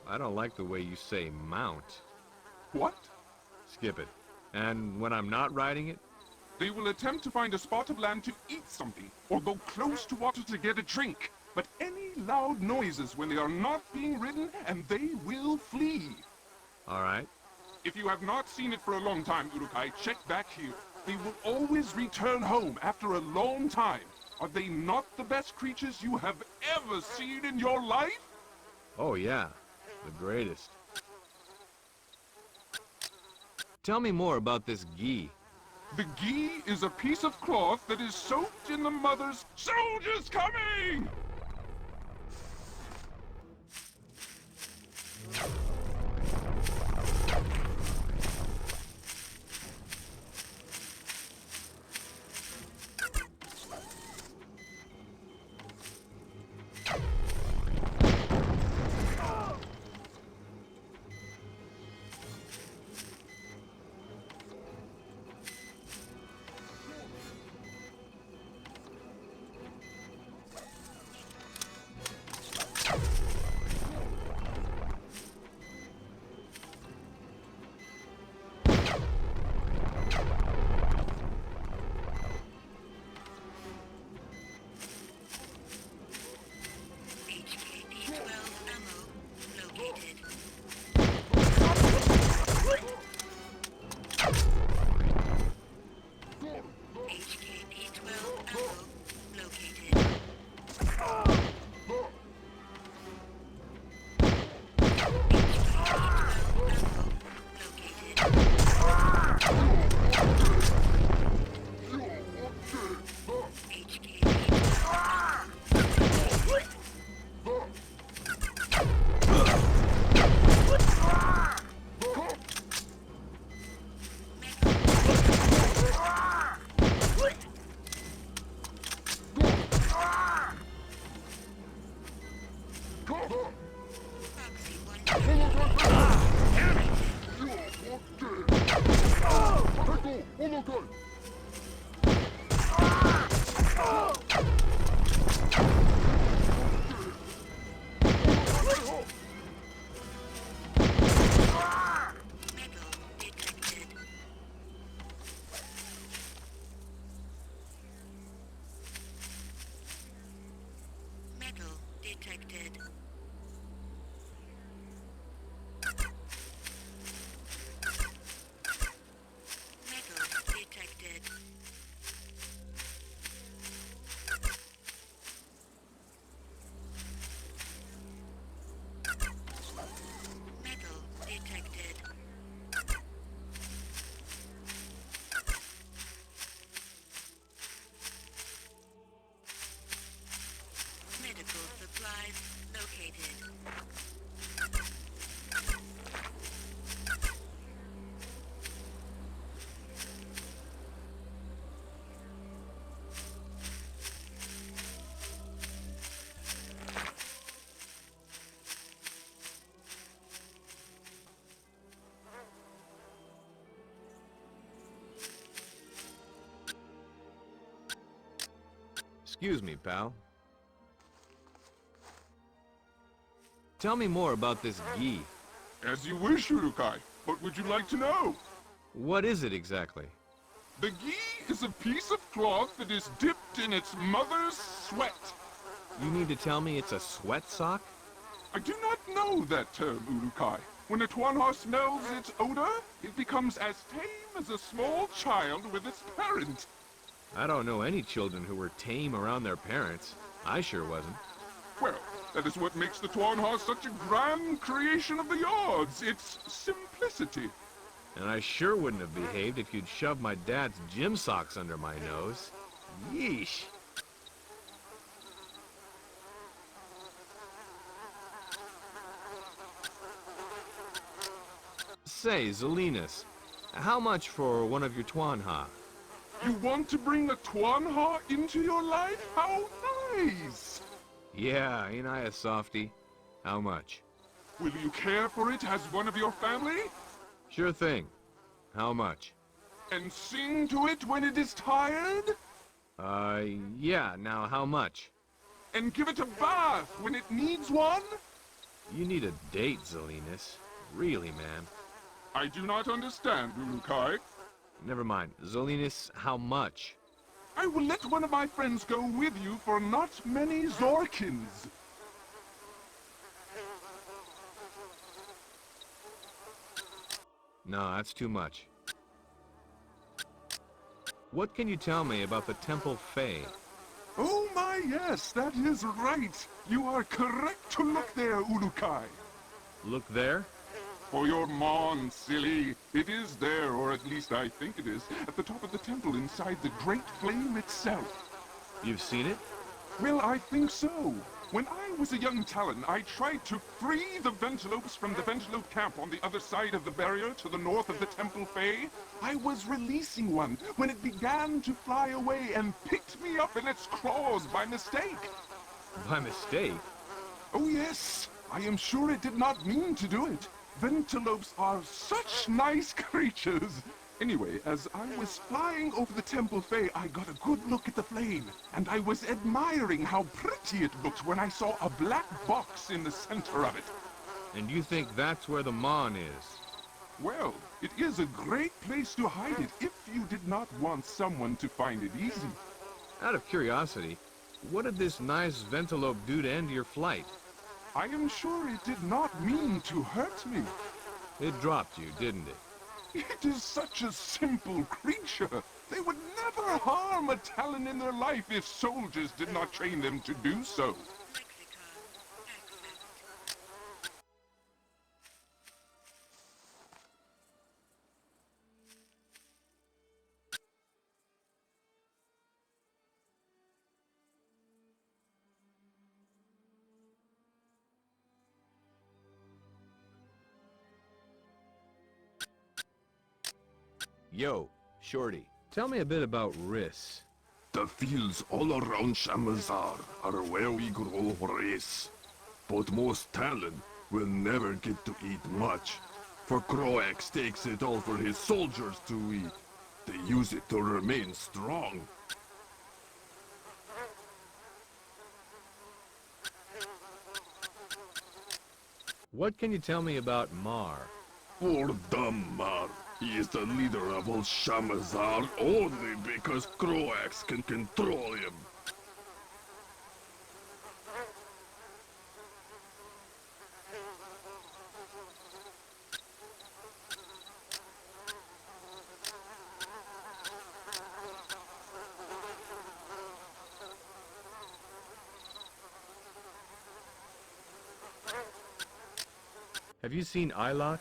[SPEAKER 1] I don't like the way you say mount.
[SPEAKER 4] What?
[SPEAKER 1] Skip it. And when I'm not riding it?
[SPEAKER 4] They will attempt to find a spot of land to eat something, or go close to water to get a drink. But any loud noises when they are not being ridden, and they will flee.
[SPEAKER 1] All right.
[SPEAKER 4] If you have not seen it for a long time, Urukai, check back here. They will always return home after a long time. Are they not the best creatures you have ever seen in your life?
[SPEAKER 1] Oh, yeah. The greatest. Tell me more about this gi.
[SPEAKER 4] The gi is a piece of cloth that is soaked in the mother's soldiers coming!
[SPEAKER 3] detected. Metals detected. Metal detected. Medical supplies located.
[SPEAKER 1] Excuse me, pal. Tell me more about this gi.
[SPEAKER 4] As you wish, Urukai. What would you like to know?
[SPEAKER 1] What is it exactly?
[SPEAKER 4] The gi is a piece of cloth that is dipped in its mother's sweat.
[SPEAKER 1] You mean to tell me it's a sweat sock?
[SPEAKER 4] I do not know that term, Urukai. When a Tuanha smells its odor, it becomes as tame as a small child with its parent.
[SPEAKER 1] I don't know any children who were tame around their parents. I sure wasn't.
[SPEAKER 4] Well, that is what makes the Tuanha such a grand creation of the yards. Its simplicity.
[SPEAKER 1] And I sure wouldn't have behaved if you'd shoved my dad's gym socks under my nose. Yeesh. Say, Zelinus, how much for one of your Tuanha?
[SPEAKER 4] You want to bring a Tuanha into your life? How nice!
[SPEAKER 1] Yeah, ain't I a softy? How much?
[SPEAKER 4] Will you care for it as one of your family?
[SPEAKER 1] Sure thing. How much?
[SPEAKER 4] And sing to it when it is tired?
[SPEAKER 1] Yeah, now how much?
[SPEAKER 4] And give it a bath when it needs one?
[SPEAKER 1] You need a date, Zelinus. Really, man.
[SPEAKER 4] I do not understand, Urukai.
[SPEAKER 1] Never mind. Zelinus, how much?
[SPEAKER 4] I will let one of my friends go with you for not many Zorkins.
[SPEAKER 1] No, that's too much. What can you tell me about the Temple Fae?
[SPEAKER 4] Oh my, yes, that is right. You are correct to look there, Urukai.
[SPEAKER 1] Look there?
[SPEAKER 4] For your mon, silly. It is there, or at least I think it is, at the top of the temple inside the Great Flame itself.
[SPEAKER 1] You've seen it?
[SPEAKER 4] Well, I think so. When I was a young Talon, I tried to free the Ventilopes from the Ventilope camp on the other side of the barrier to the north of the Temple Fae. I was releasing one when it began to fly away and picked me up in its claws by mistake.
[SPEAKER 1] By mistake?
[SPEAKER 4] Oh yes, I am sure it did not mean to do it. Ventilopes are such nice creatures. Anyway, as I was flying over the Temple Fae, I got a good look at the flame, and I was admiring how pretty it looked when I saw a black box in the center of it.
[SPEAKER 1] And you think that's where the Mon is?
[SPEAKER 4] Well, it is a great place to hide it if you did not want someone to find it easy.
[SPEAKER 1] Out of curiosity, what did this nice Ventilope do to end your flight?
[SPEAKER 4] I am sure it did not mean to hurt me.
[SPEAKER 1] It dropped you, didn't it?
[SPEAKER 4] It is such a simple creature. They would never harm a Talon in their life if soldiers did not train them to do so.
[SPEAKER 3] Lexicon accessed.
[SPEAKER 1] Yo, Shorty, tell me a bit about Riss.
[SPEAKER 6] The fields all around Shamazaar are where we grow rice. But most Talon will never get to eat much, for Croax takes it all for his soldiers to eat. They use it to remain strong.
[SPEAKER 1] What can you tell me about Mar?
[SPEAKER 6] Poor dumb Mar. He is the leader of all Shamazaar only because Croax can control him.
[SPEAKER 1] Have you seen Ilot?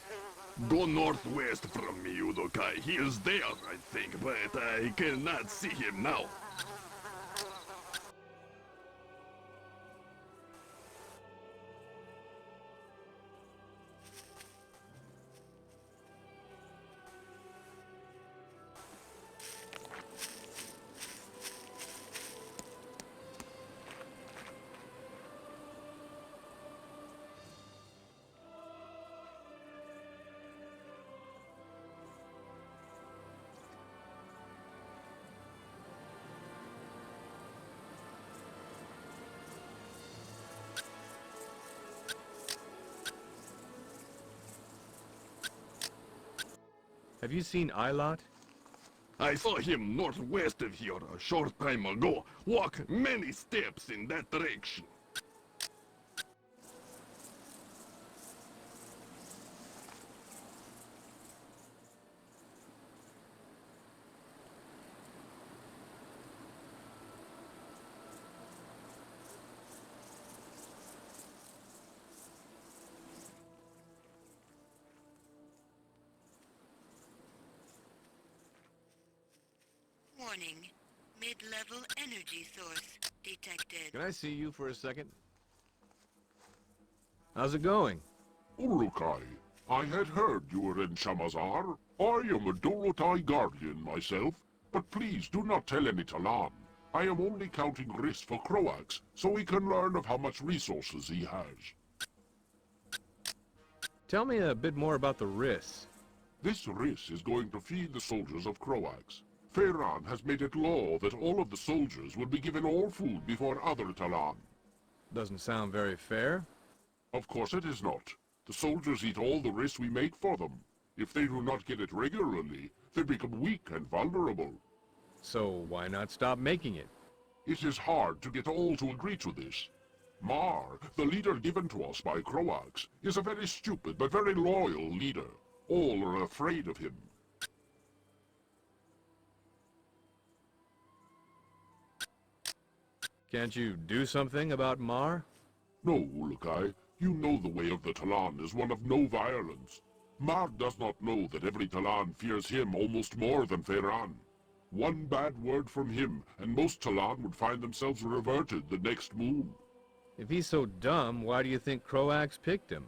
[SPEAKER 6] Go northwest from me, Udokai. He is there, I think, but I cannot see him now.
[SPEAKER 1] Have you seen Ilot?
[SPEAKER 6] I saw him northwest of here a short time ago. Walk many steps in that direction.
[SPEAKER 3] Warning. Mid-level energy source detected.
[SPEAKER 1] Can I see you for a second? How's it going?
[SPEAKER 5] Urukai, I had heard you were in Shamazar. I am a Dolotai guardian myself, but please do not tell any Talan. I am only counting Riss for Croax, so we can learn of how much resources he has.
[SPEAKER 1] Tell me a bit more about the Riss.
[SPEAKER 5] This Riss is going to feed the soldiers of Croax. Feyran has made it law that all of the soldiers will be given all food before other Talan.
[SPEAKER 1] Doesn't sound very fair.
[SPEAKER 5] Of course it is not. The soldiers eat all the Riss we make for them. If they do not get it regularly, they become weak and vulnerable.
[SPEAKER 1] So why not stop making it?
[SPEAKER 5] It is hard to get all to agree to this. Mar, the leader given to us by Croax, is a very stupid but very loyal leader. All are afraid of him.
[SPEAKER 1] Can't you do something about Mar?
[SPEAKER 5] No, Ulukai, you know the way of the Talan is one of no violence. Mar does not know that every Talan fears him almost more than Feyran. One bad word from him, and most Talan would find themselves reverted the next moon.
[SPEAKER 1] If he's so dumb, why do you think Croax picked him?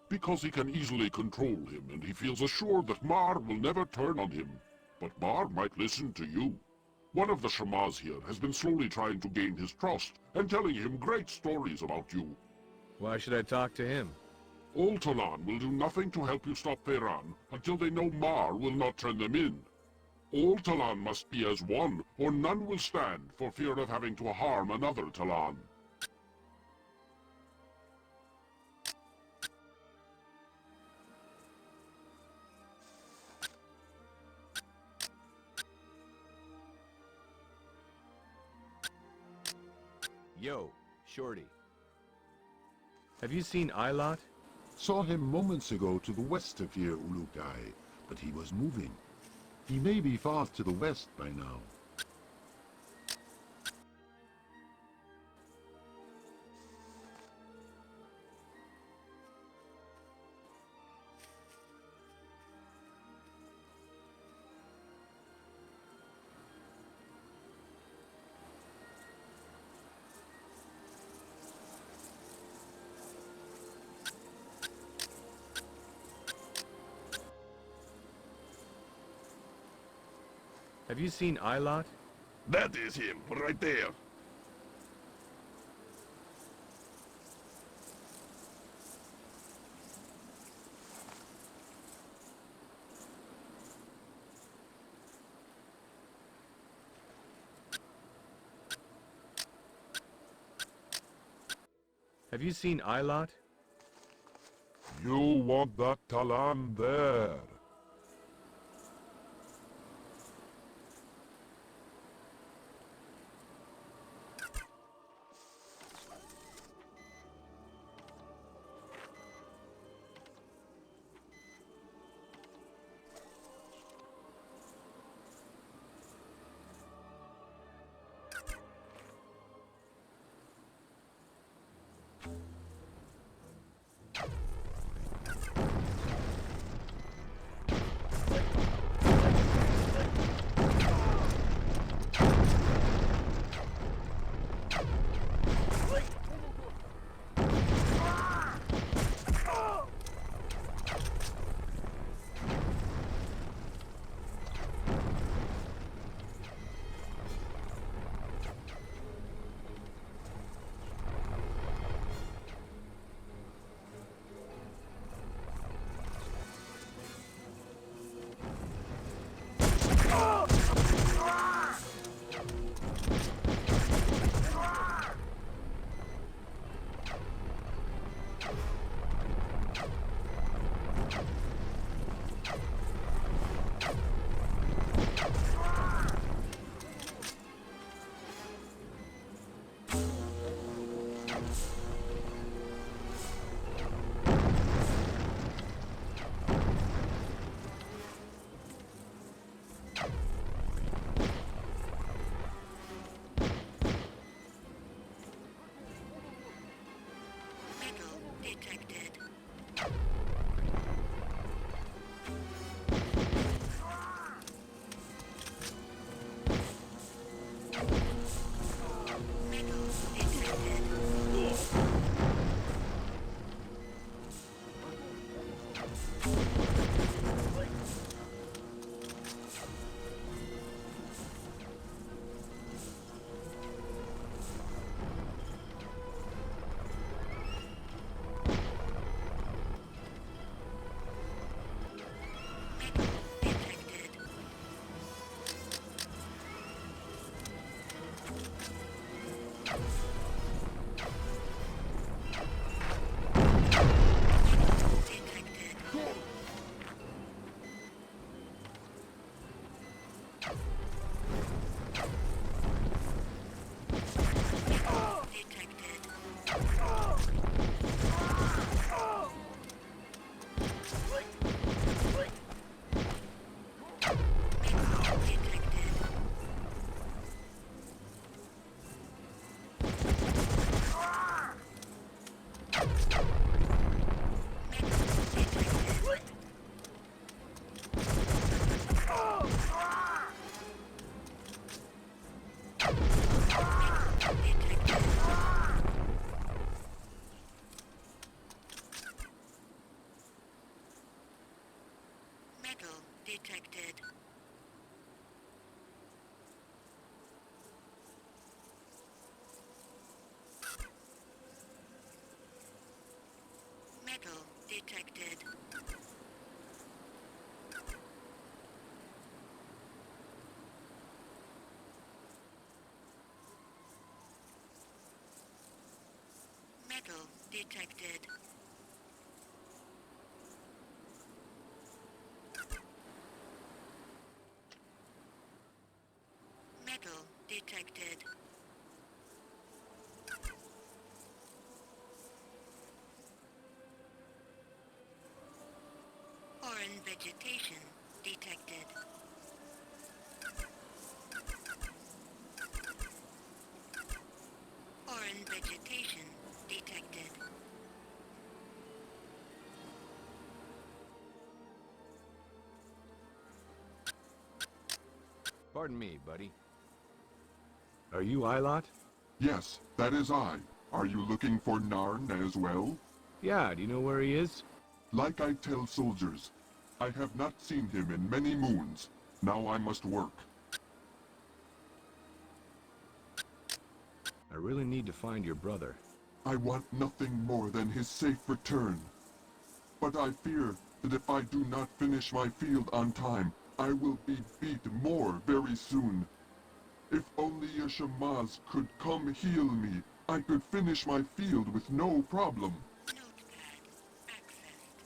[SPEAKER 5] Because he can easily control him, and he feels assured that Mar will never turn on him. But Mar might listen to you. One of the Shamaz here has been slowly trying to gain his trust, and telling him great stories about you.
[SPEAKER 1] Why should I talk to him?
[SPEAKER 5] All Talan will do nothing to help you stop Feyran until they know Mar will not turn them in. All Talan must be as one, or none will stand for fear of having to harm another Talan.
[SPEAKER 1] Yo, Shorty. Have you seen Ilot?
[SPEAKER 7] Saw him moments ago to the west of here, Ulukai, but he was moving. He may be far to the west by now.
[SPEAKER 1] Have you seen Ilot?
[SPEAKER 6] That is him, right there.
[SPEAKER 1] Have you seen Ilot?
[SPEAKER 5] You want that Talan there.
[SPEAKER 3] Metal detected. Metal detected. Metal detected. Foreign vegetation detected. Foreign vegetation detected.
[SPEAKER 8] Pardon me, buddy. Are you Ilot?
[SPEAKER 4] Yes, that is I. Are you looking for Narn as well?
[SPEAKER 8] Yeah, do you know where he is?
[SPEAKER 4] Like I tell soldiers, I have not seen him in many moons. Now I must work.
[SPEAKER 8] I really need to find your brother.
[SPEAKER 4] I want nothing more than his safe return. But I fear that if I do not finish my field on time, I will be beat more very soon. If only a Shamaz could come heal me, I could finish my field with no problem.
[SPEAKER 3] Notepad accessed.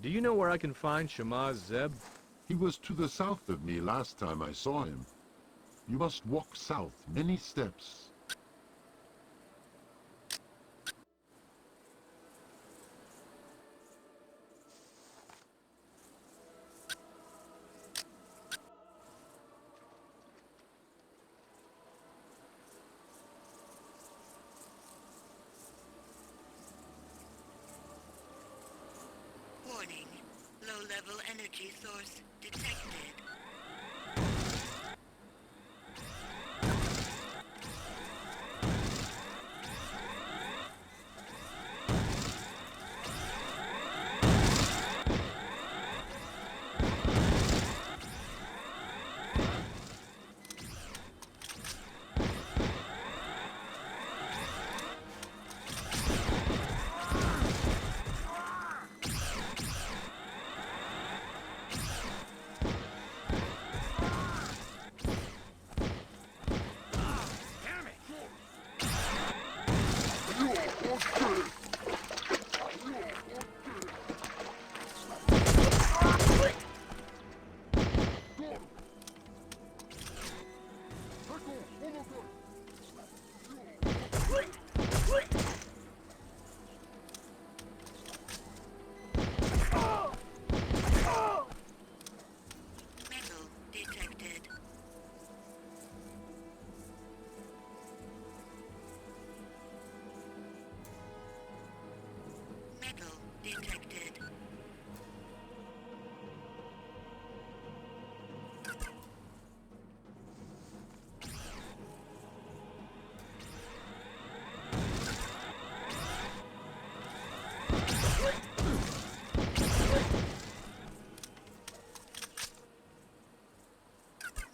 [SPEAKER 1] Do you know where I can find Shamaz Zeb?
[SPEAKER 7] He was to the south of me last time I saw him. You must walk south many steps.
[SPEAKER 3] Warning. Low-level energy source detected. Metal detected. Metal detected.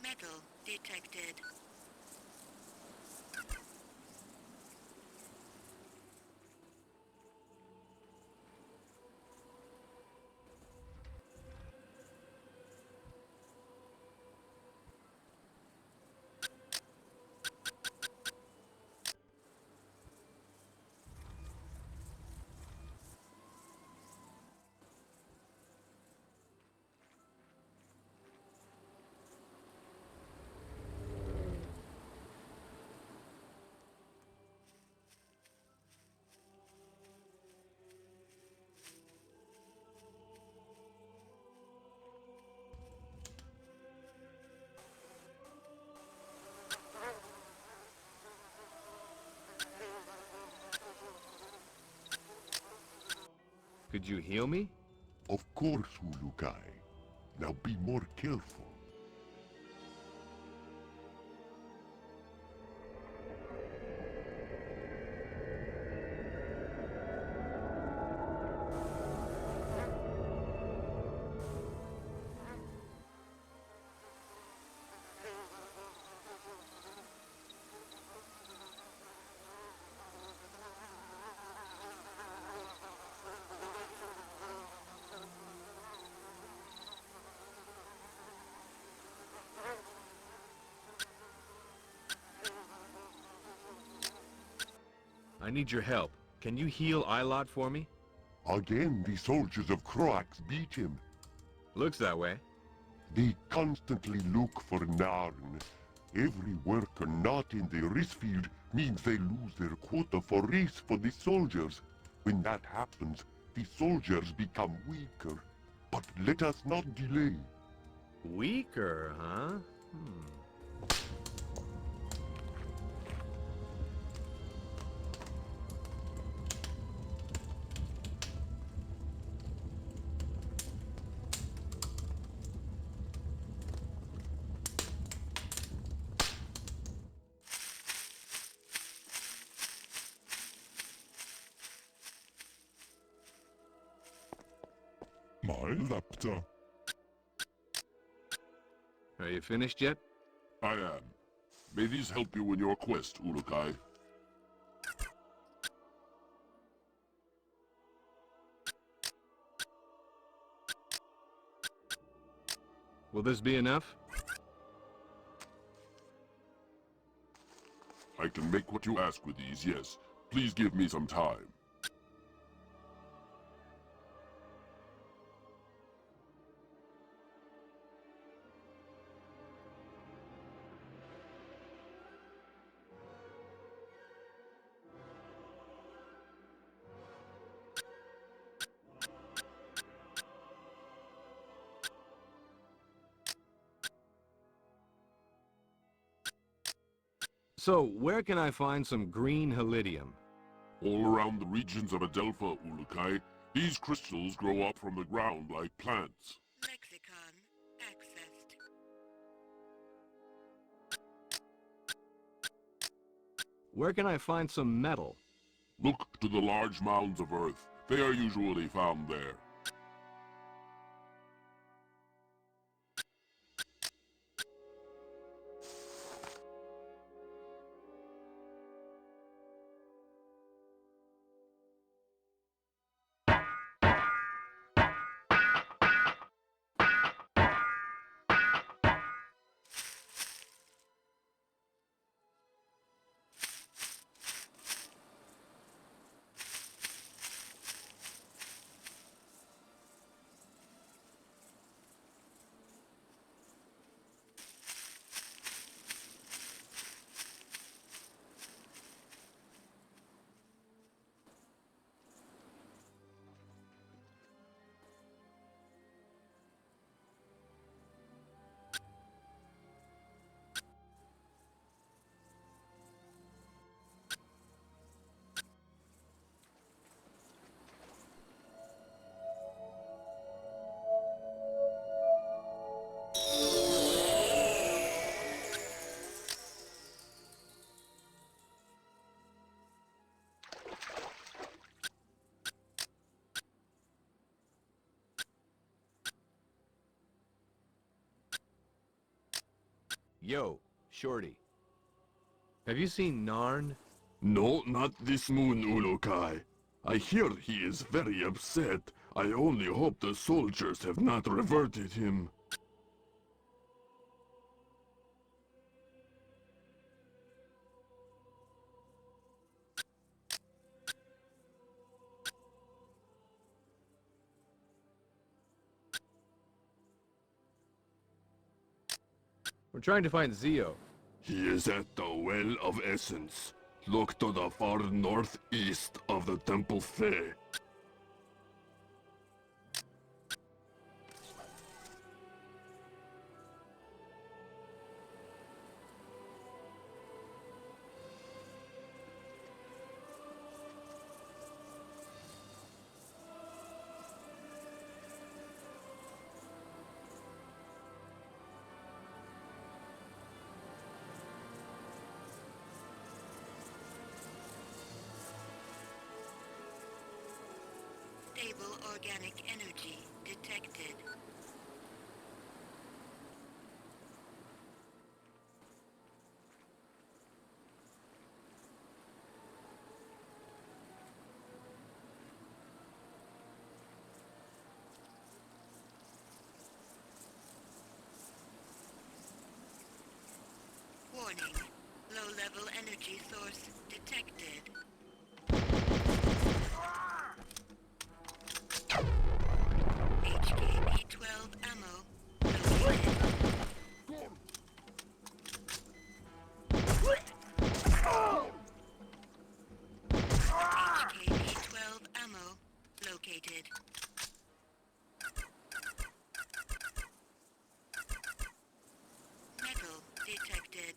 [SPEAKER 3] Metal detected.
[SPEAKER 1] Could you heal me?
[SPEAKER 2] Of course, Ulukai. Now be more careful.
[SPEAKER 1] I need your help. Can you heal Ilot for me?
[SPEAKER 2] Again, the soldiers of Croax beat him.
[SPEAKER 1] Looks that way.
[SPEAKER 2] They constantly look for Narn. Every worker not in the race field means they lose their quota for race for the soldiers. When that happens, the soldiers become weaker. But let us not delay.
[SPEAKER 1] Weaker, huh?
[SPEAKER 5] My laptop.
[SPEAKER 1] Are you finished yet?
[SPEAKER 5] I am. May these help you in your quest, Ulukai.
[SPEAKER 1] Will this be enough?
[SPEAKER 5] I can make what you ask with these, yes. Please give me some time.
[SPEAKER 1] So, where can I find some green helidium?
[SPEAKER 5] All around the regions of Adelpha, Ulukai, these crystals grow up from the ground like plants.
[SPEAKER 3] Lexicon accessed.
[SPEAKER 1] Where can I find some metal?
[SPEAKER 5] Look to the large mounds of earth. They are usually found there.
[SPEAKER 1] Yo, Shorty. Have you seen Narn?
[SPEAKER 6] No, not this moon, Ulukai. I hear he is very upset. I only hope the soldiers have not reverted him.
[SPEAKER 1] We're trying to find Zio.
[SPEAKER 6] He is at the Well of Essence. Look to the far northeast of the Temple Fae.
[SPEAKER 3] Stable organic energy detected. Warning. Low-level energy source detected. HKP-12 ammo located. HKP-12 ammo located. Metal detected.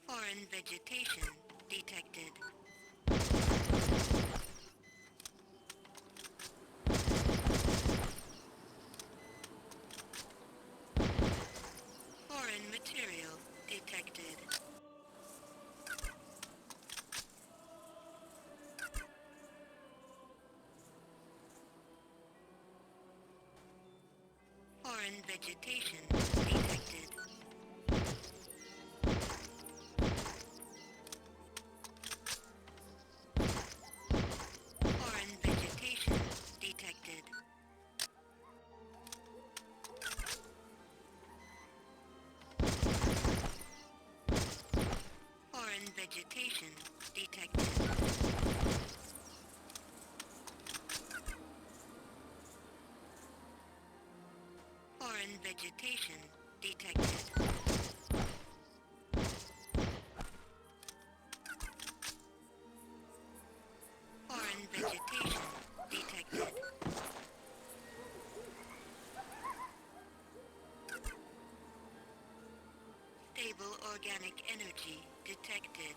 [SPEAKER 3] Foreign vegetation detected. Foreign material detected. Foreign vegetation detected. Foreign vegetation detected. Foreign vegetation detected. Foreign vegetation detected. Foreign vegetation detected. Stable organic energy detected.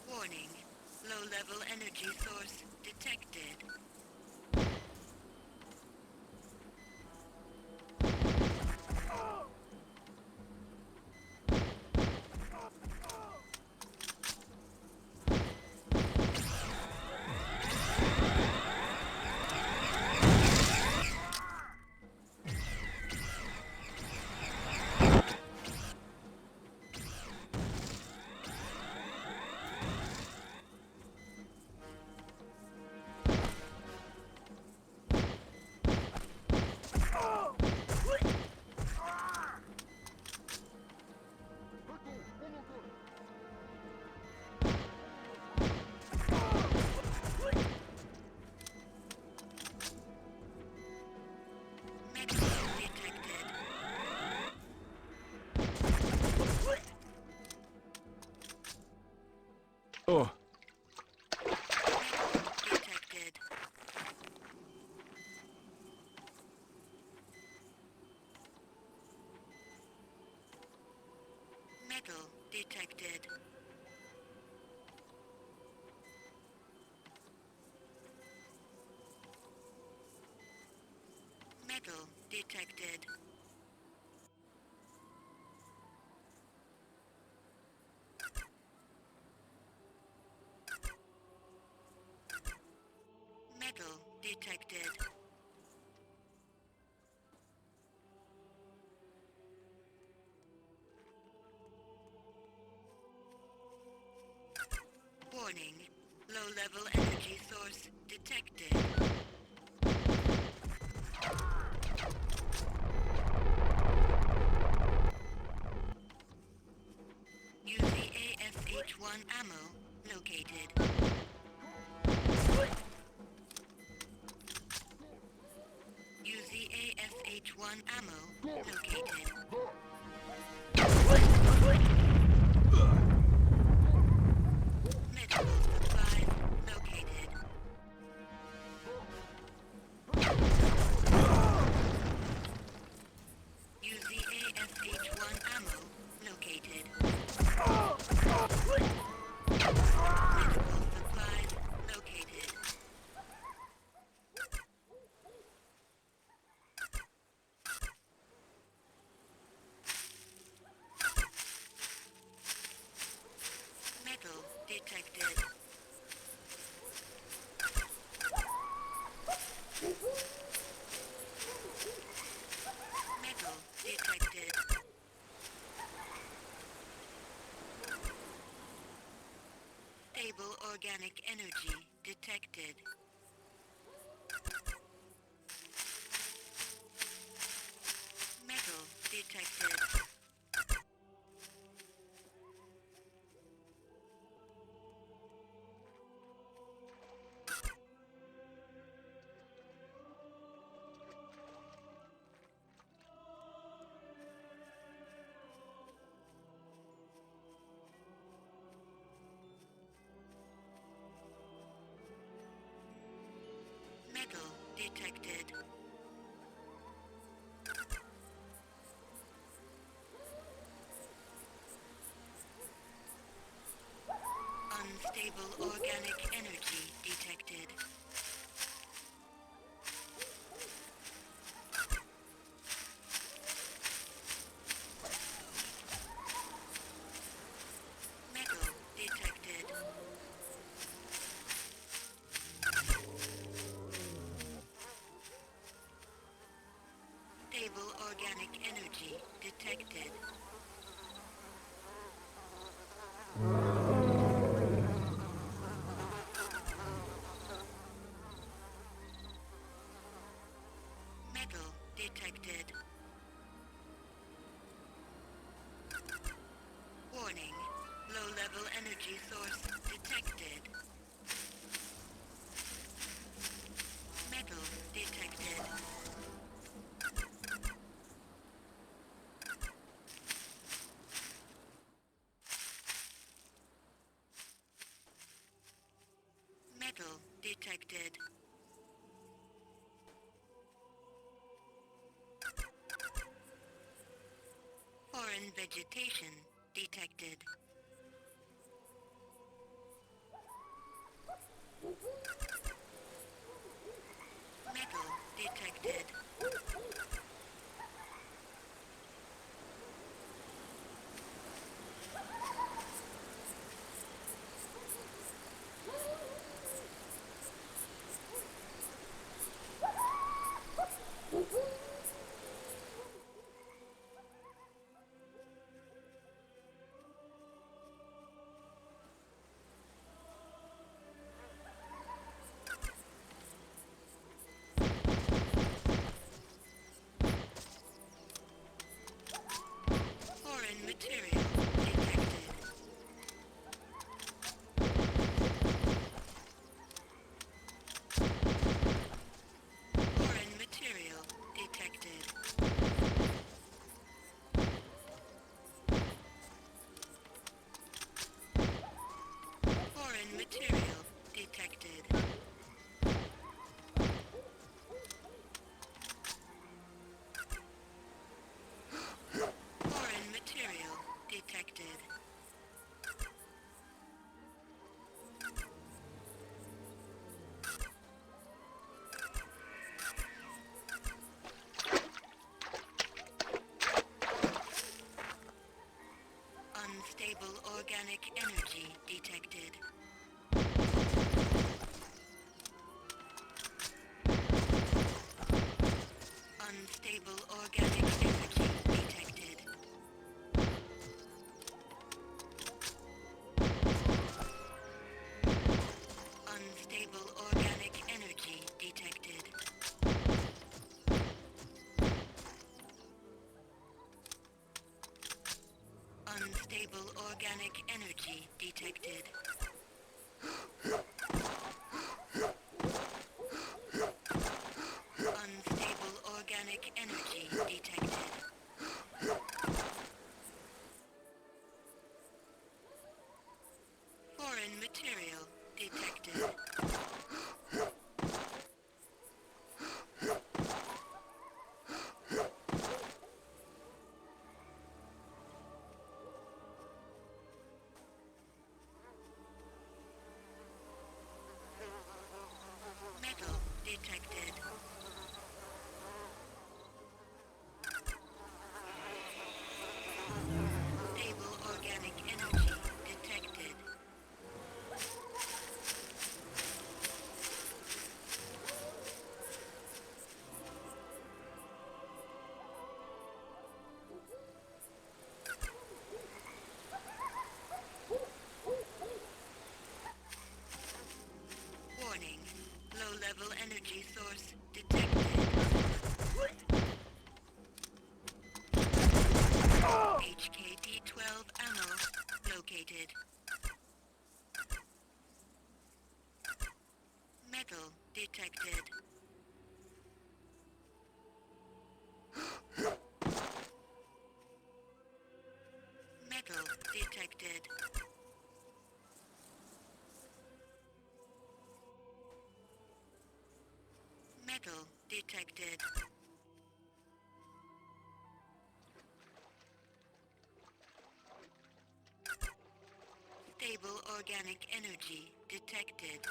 [SPEAKER 3] Warning. Low-level energy source detected. Metal detected.
[SPEAKER 6] Oh,
[SPEAKER 3] Metal detected. Metal detected. Metal detected. Metal detected. Warning. Low-level energy source detected. UCASH-1 ammo located. UZASH-1 ammo located. Medical supplies located. UZASH-1 ammo located. Medical supplies located. Metal detected. Metal detected. Stable organic energy detected. Metal detected. Metal detected. Unstable organic energy detected. Metal detected. Stable organic energy detected. Metal detected. Warning. Low-level energy source detected. Metal detected. Metal detected. Foreign vegetation detected. Metal detected. Foreign material detected. Foreign material detected. Foreign material detected. Foreign material detected. Unstable organic energy detected. Unstable organic energy detected. Unstable organic energy detected. Unstable organic energy detected. Unstable organic energy detected. Foreign material detected. Metal detected. Stable organic energy detected. Warning. Low-level energy source detected. HKT-12 ammo located. Metal detected. Metal detected. Metal detected. Stable organic energy detected.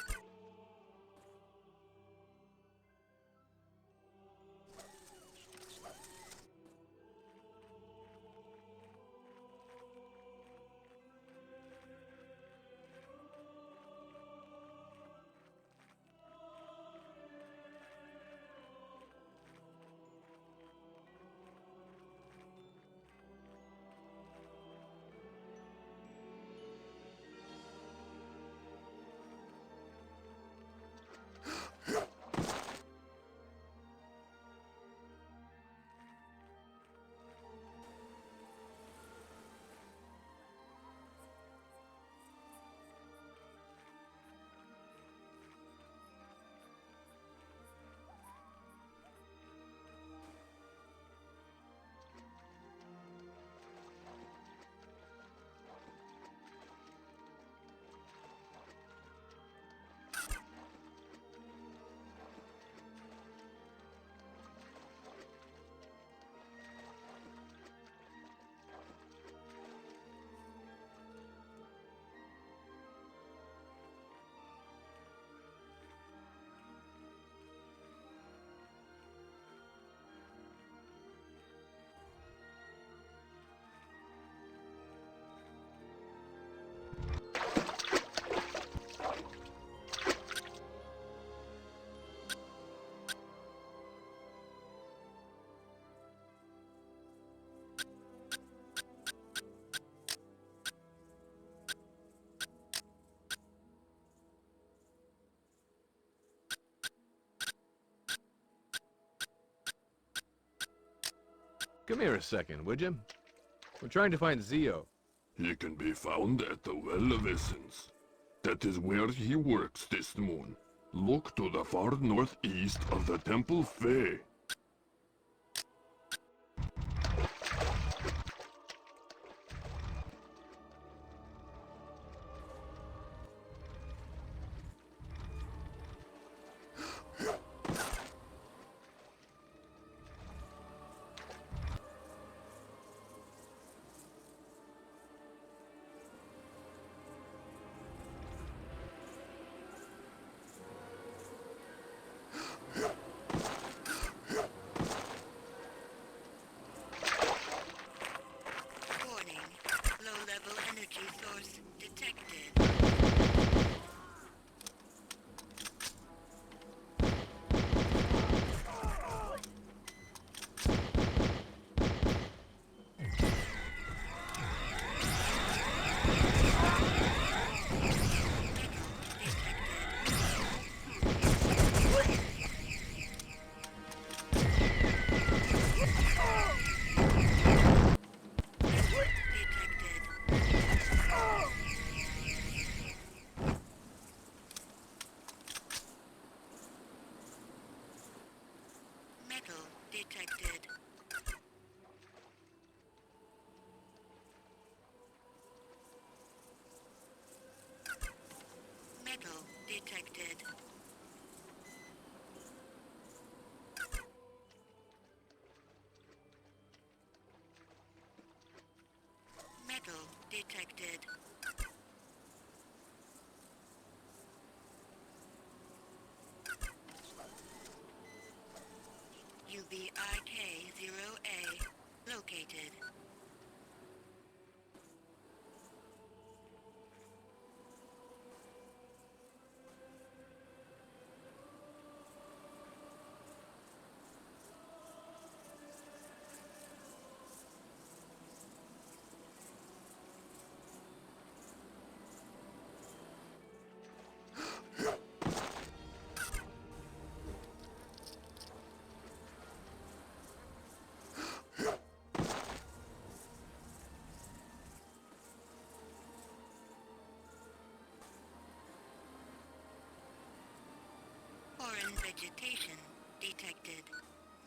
[SPEAKER 1] Come here a second, would you? We're trying to find Zio.
[SPEAKER 6] He can be found at the Well of Essence. That is where he works this moon. Look to the far northeast of the Temple Fae.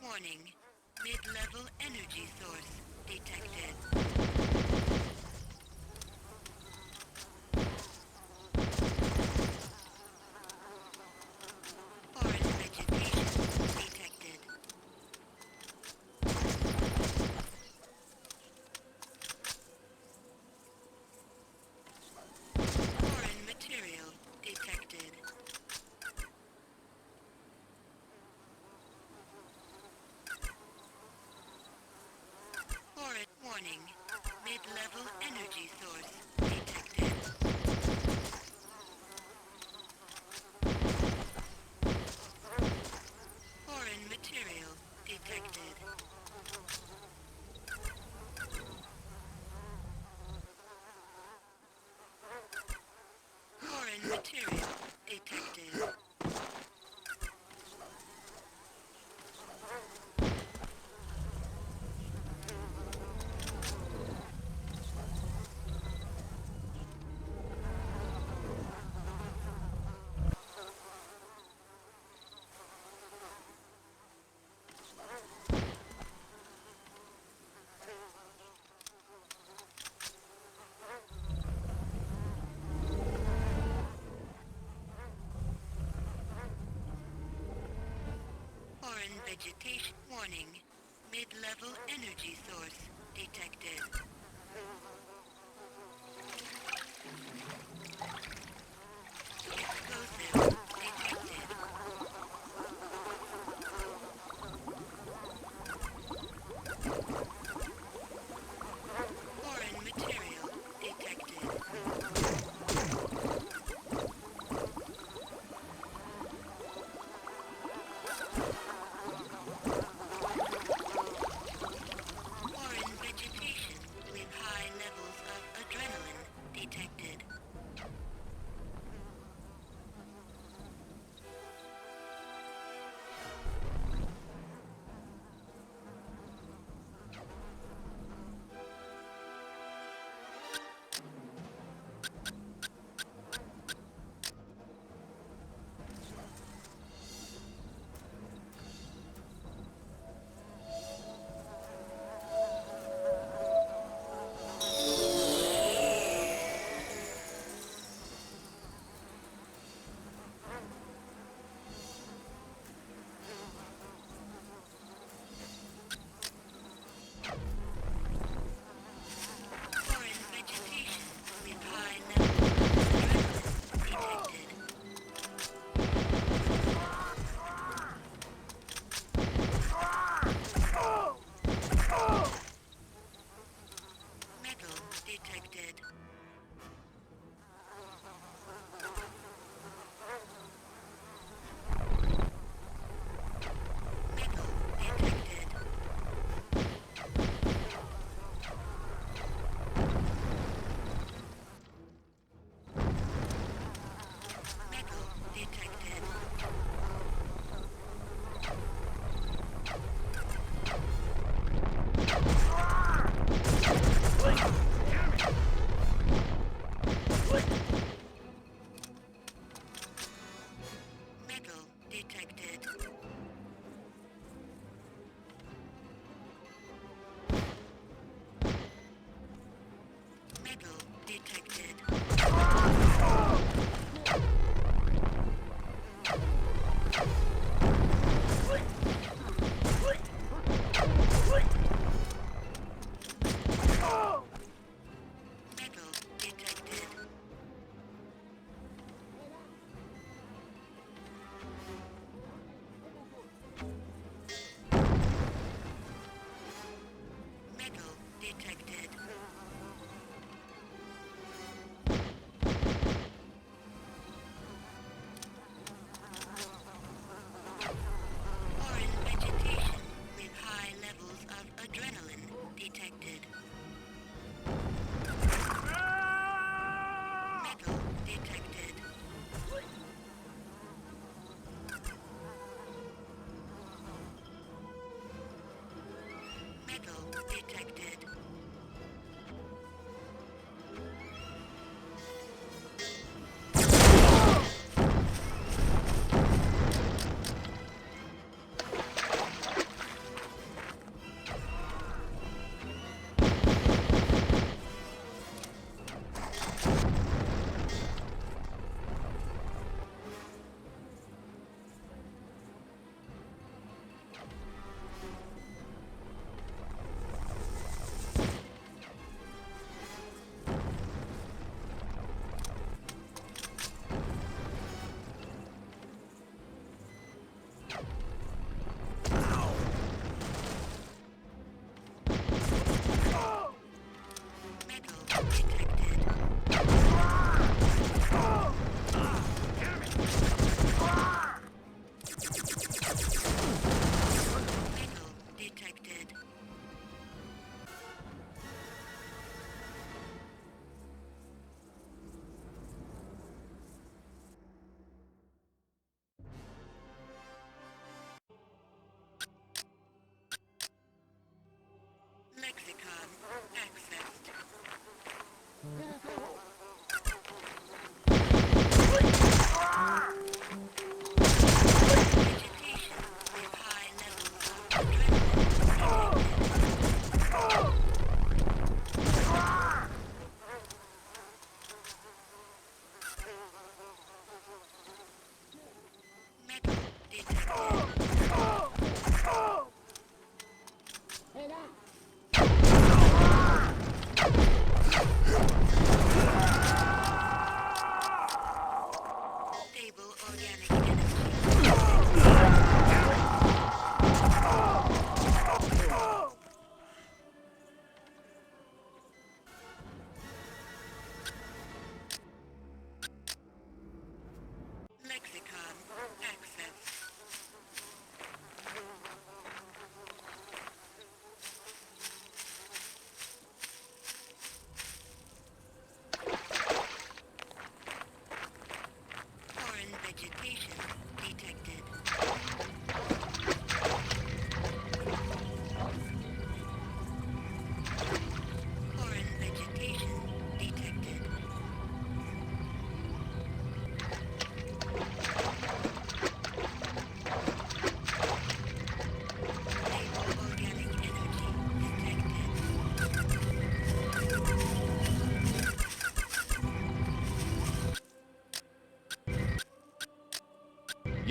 [SPEAKER 3] Warning. Mid-level energy source detected. Forest vegetation detected. Foreign material detected. Forest warning. Mid-level energy source detected. Foreign material detected. Foreign material detected. Foreign vegetation warning. Mid-level energy source detected. Explosive detected. Foreign material detected. Foreign vegetation with high level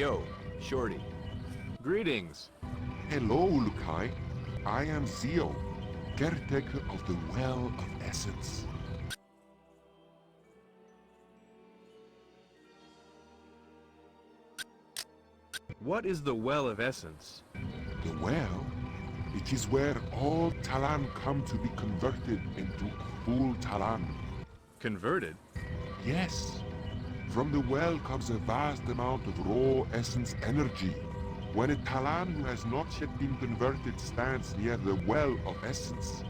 [SPEAKER 1] Yo, Shorty. Greetings.
[SPEAKER 2] Hello, Ulukai. I am Zio, caretaker of the Well of Essence.
[SPEAKER 1] What is the Well of Essence?
[SPEAKER 2] The well? It is where all Talan come to be converted into a full Talan.
[SPEAKER 1] Converted?
[SPEAKER 2] Yes. From the well comes a vast amount of raw essence energy. When a Talan who has not yet been converted stands near the well of essence,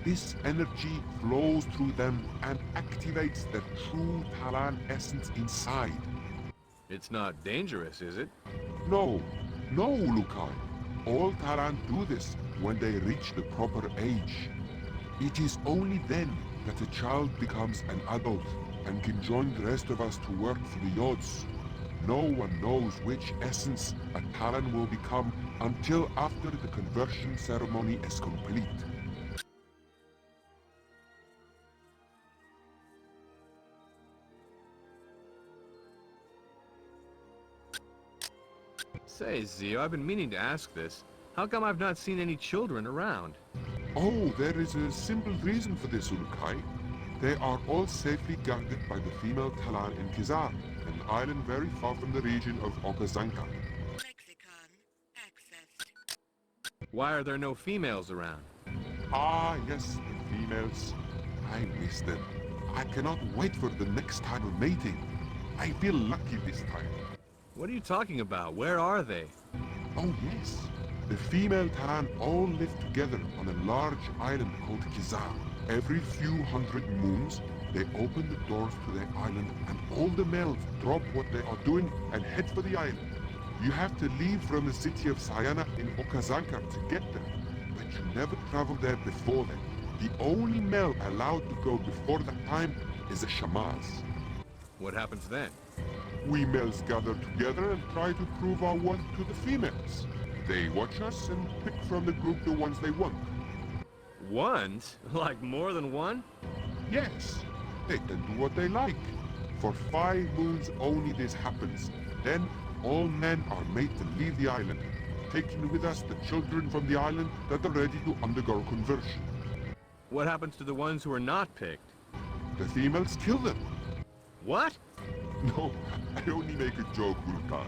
[SPEAKER 2] this energy flows through them and activates their true Talan essence inside.
[SPEAKER 1] It's not dangerous, is it?
[SPEAKER 2] No, no, Ulukai. All Talan do this when they reach the proper age. It is only then that a child becomes an adult and can join the rest of us to work for the Yods. No one knows which essence a Talan will become until after the conversion ceremony is complete.
[SPEAKER 1] Say, Zio, I've been meaning to ask this. How come I've not seen any children around?
[SPEAKER 2] Oh, there is a simple reason for this, Ulukai. They are all safely guarded by the female Talan in Kizar, an island very far from the region of Okazanka.
[SPEAKER 3] Lexicon accessed.
[SPEAKER 1] Why are there no females around?
[SPEAKER 2] Ah, yes, the females. I miss them. I cannot wait for the next time of mating. I feel lucky this time.
[SPEAKER 1] What are you talking about? Where are they?
[SPEAKER 2] Oh, yes. The female Taran all live together on a large island called Kizar. Every few hundred moons, they open the doors to their island and all the males drop what they are doing and head for the island. You have to leave from the city of Sayana in Okazanka to get there, but you never travel there before then. The only male allowed to go before that time is a Shamaz.
[SPEAKER 1] What happens then?
[SPEAKER 2] We males gather together and try to prove our worth to the females. They watch us and pick from the group the ones they want.
[SPEAKER 1] Ones? Like more than one?
[SPEAKER 2] Yes, they can do what they like. For 5 moons only this happens. Then all men are made to leave the island, taking with us the children from the island that are ready to undergo conversion.
[SPEAKER 1] What happens to the ones who are not picked?
[SPEAKER 2] The females kill them.
[SPEAKER 1] What?
[SPEAKER 2] No, I only make a joke, Ulukai.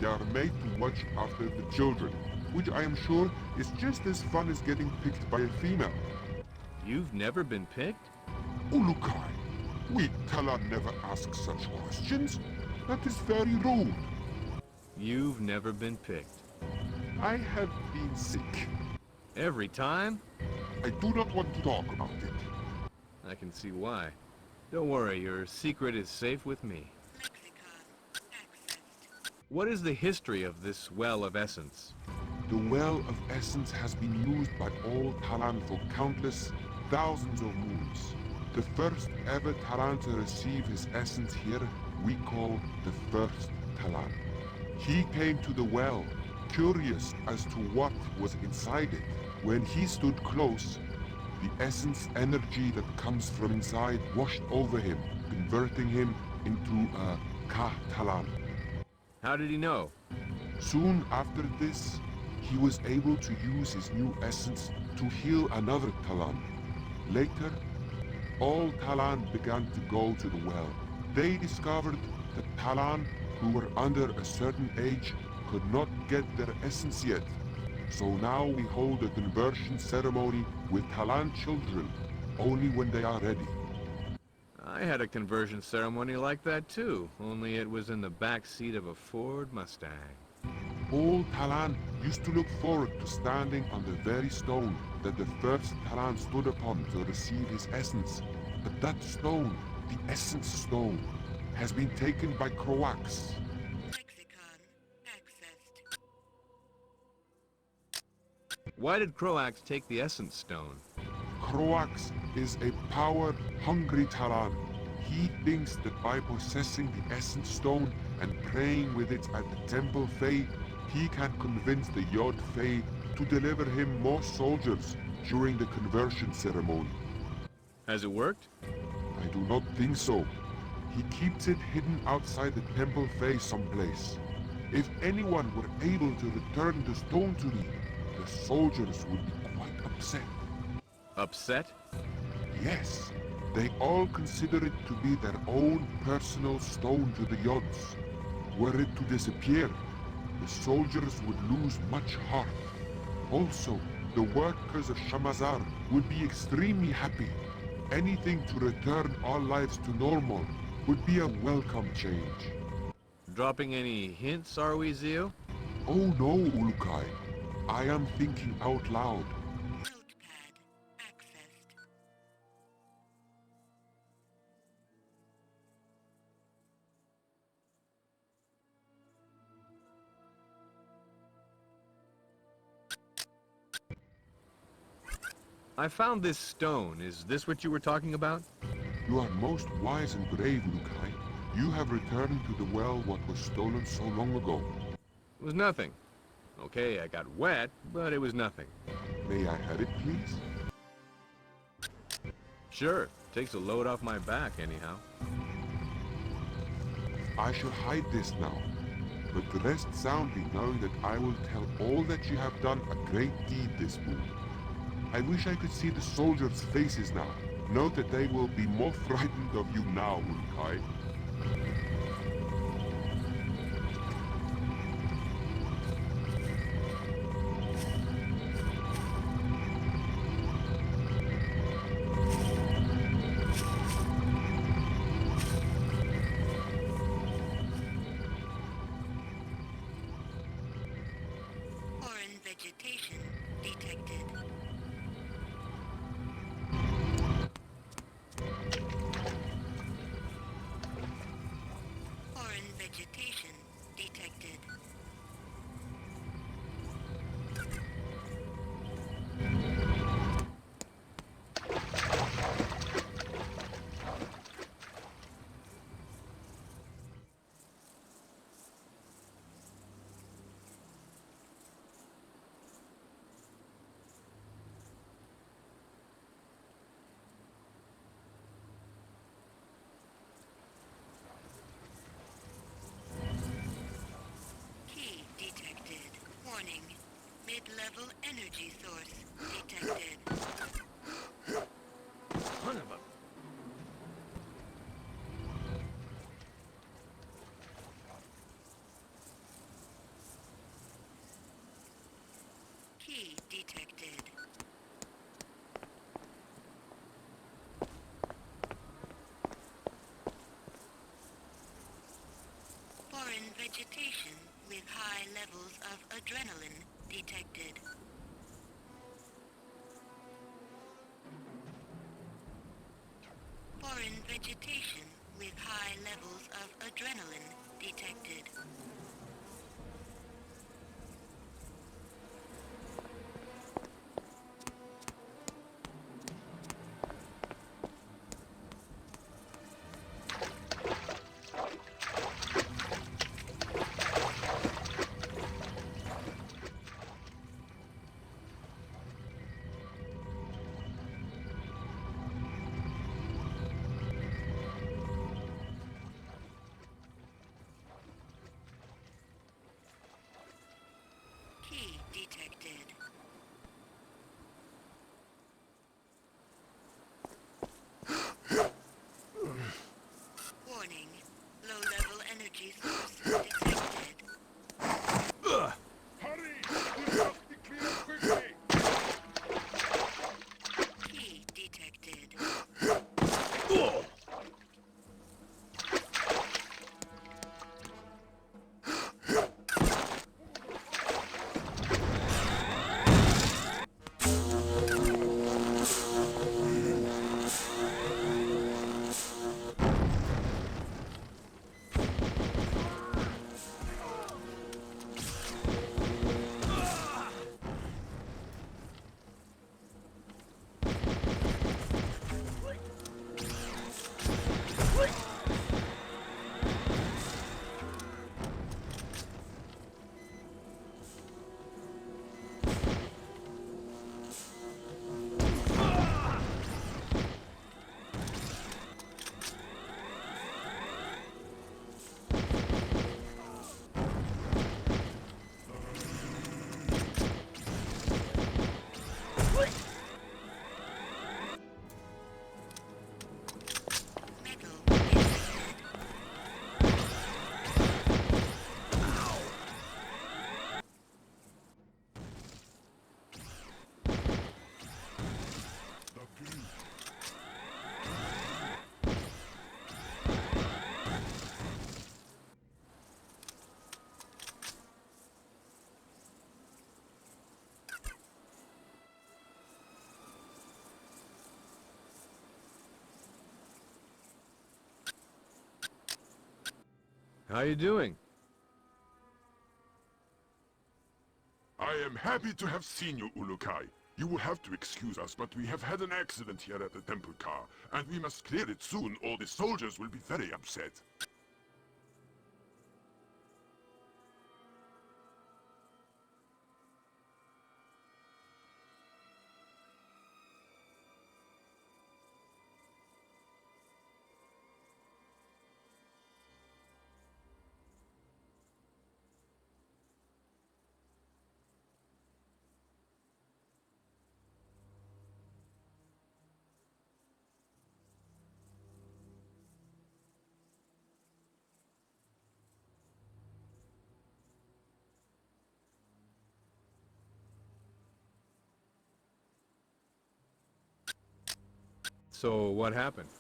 [SPEAKER 2] They are made to watch after the children, which I am sure is just as fun as getting picked by a female.
[SPEAKER 1] You've never been picked?
[SPEAKER 2] Ulukai, we Talan never ask such questions. That is very rude.
[SPEAKER 1] You've never been picked.
[SPEAKER 2] I have been sick.
[SPEAKER 1] Every time?
[SPEAKER 2] I do not want to talk about it.
[SPEAKER 1] I can see why. Don't worry, your secret is safe with me.
[SPEAKER 3] Lexicon accessed.
[SPEAKER 1] What is the history of this Well of Essence?
[SPEAKER 2] The Well of Essence has been used by all Talan for countless thousands of moons. The first ever Talan to receive his essence here, we call the first Talan. He came to the well, curious as to what was inside it. When he stood close, the essence energy that comes from inside washed over him, converting him into a Ka Talan.
[SPEAKER 1] How did he know?
[SPEAKER 2] Soon after this, he was able to use his new essence to heal another Talan. Later, all Talan began to go to the well. They discovered that Talan who were under a certain age could not get their essence yet. So now we hold a conversion ceremony with Talan children, only when they are ready.
[SPEAKER 1] I had a conversion ceremony like that too, only it was in the back seat of a Ford Mustang.
[SPEAKER 2] All Talan used to look forward to standing on the very stone that the first Talan stood upon to receive his essence. But that stone, the Essence Stone, has been taken by Croax.
[SPEAKER 3] Lexicon accessed.
[SPEAKER 1] Why did Croax take the Essence Stone?
[SPEAKER 2] Croax is a power-hungry Talan. He thinks that by possessing the Essence Stone and praying with it at the Temple Fae, he can convince the Yod Fae to deliver him more soldiers during the conversion ceremony.
[SPEAKER 1] Has it worked?
[SPEAKER 2] I do not think so. He keeps it hidden outside the Temple Fae someplace. If anyone were able to return the stone to me, the soldiers would be quite upset.
[SPEAKER 1] Upset?
[SPEAKER 2] Yes, they all consider it to be their own personal stone to the Yods. Were it to disappear, the soldiers would lose much heart. Also, the workers of Shamazar would be extremely happy. Anything to return all lives to normal would be a welcome change.
[SPEAKER 1] Dropping any hints, are we, Zio?
[SPEAKER 2] Oh no, Ulukai. I am thinking out loud.
[SPEAKER 3] Notepad accessed.
[SPEAKER 1] I found this stone. Is this what you were talking about?
[SPEAKER 2] You are most wise and brave, Ulukai. You have returned to the well what was stolen so long ago.
[SPEAKER 1] It was nothing. Okay, I got wet, but it was nothing.
[SPEAKER 2] May I have it, please?
[SPEAKER 1] Sure, takes a load off my back anyhow.
[SPEAKER 2] I shall hide this now, but rest soundly knowing that I will tell all that you have done a great deed this moon. I wish I could see the soldiers' faces now. Note that they will be more frightened of you now, Ulukai.
[SPEAKER 3] Foreign vegetation detected. Foreign vegetation detected. Key detected. Warning. Mid-level energy source detected.
[SPEAKER 1] Son of a...
[SPEAKER 3] Key detected. Foreign vegetation with high levels of adrenaline detected. Foreign vegetation with high levels of adrenaline detected.
[SPEAKER 1] How you doing?
[SPEAKER 5] I am happy to have seen you, Ulukai. You will have to excuse us, but we have had an accident here at the temple car, and we must clear it soon, or the soldiers will be very upset.
[SPEAKER 1] So, what happened?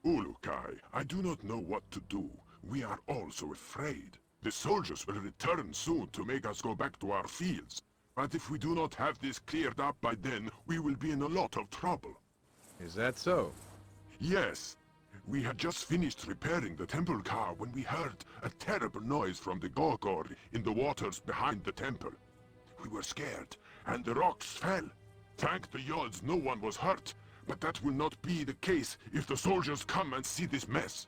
[SPEAKER 5] Ulukai, I do not know what to do. We are all so afraid. The soldiers will return soon to make us go back to our fields. But if we do not have this cleared up by then, we will be in a lot of trouble.
[SPEAKER 1] Is that so?
[SPEAKER 5] Yes. We had just finished repairing the temple car when we heard a terrible noise from the Gorgor in the waters behind the temple. We were scared, and the rocks fell. Thank the Yods, no one was hurt. But that will not be the case if the soldiers come and see this mess.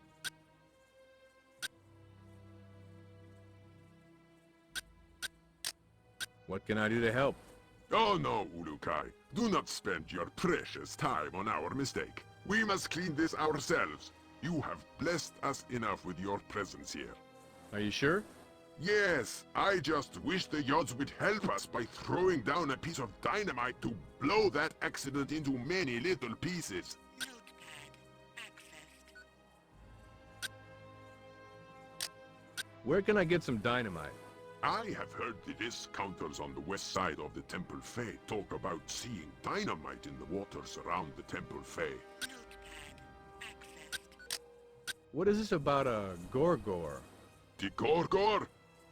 [SPEAKER 1] What can I do to help?
[SPEAKER 5] Oh no, Ulukai. Do not spend your precious time on our mistake. We must clean this ourselves. You have blessed us enough with your presence here.
[SPEAKER 1] Are you sure?
[SPEAKER 5] Yes, I just wish the Yods would help us by throwing down a piece of dynamite to blow that accident into many little pieces.
[SPEAKER 3] Notepad accessed.
[SPEAKER 1] Where can I get some dynamite?
[SPEAKER 5] I have heard the discounters on the west side of the Temple Fae talk about seeing dynamite in the waters around the Temple Fae.
[SPEAKER 3] Notepad accessed.
[SPEAKER 1] What is this about a Gorgor?
[SPEAKER 5] The Gorgor?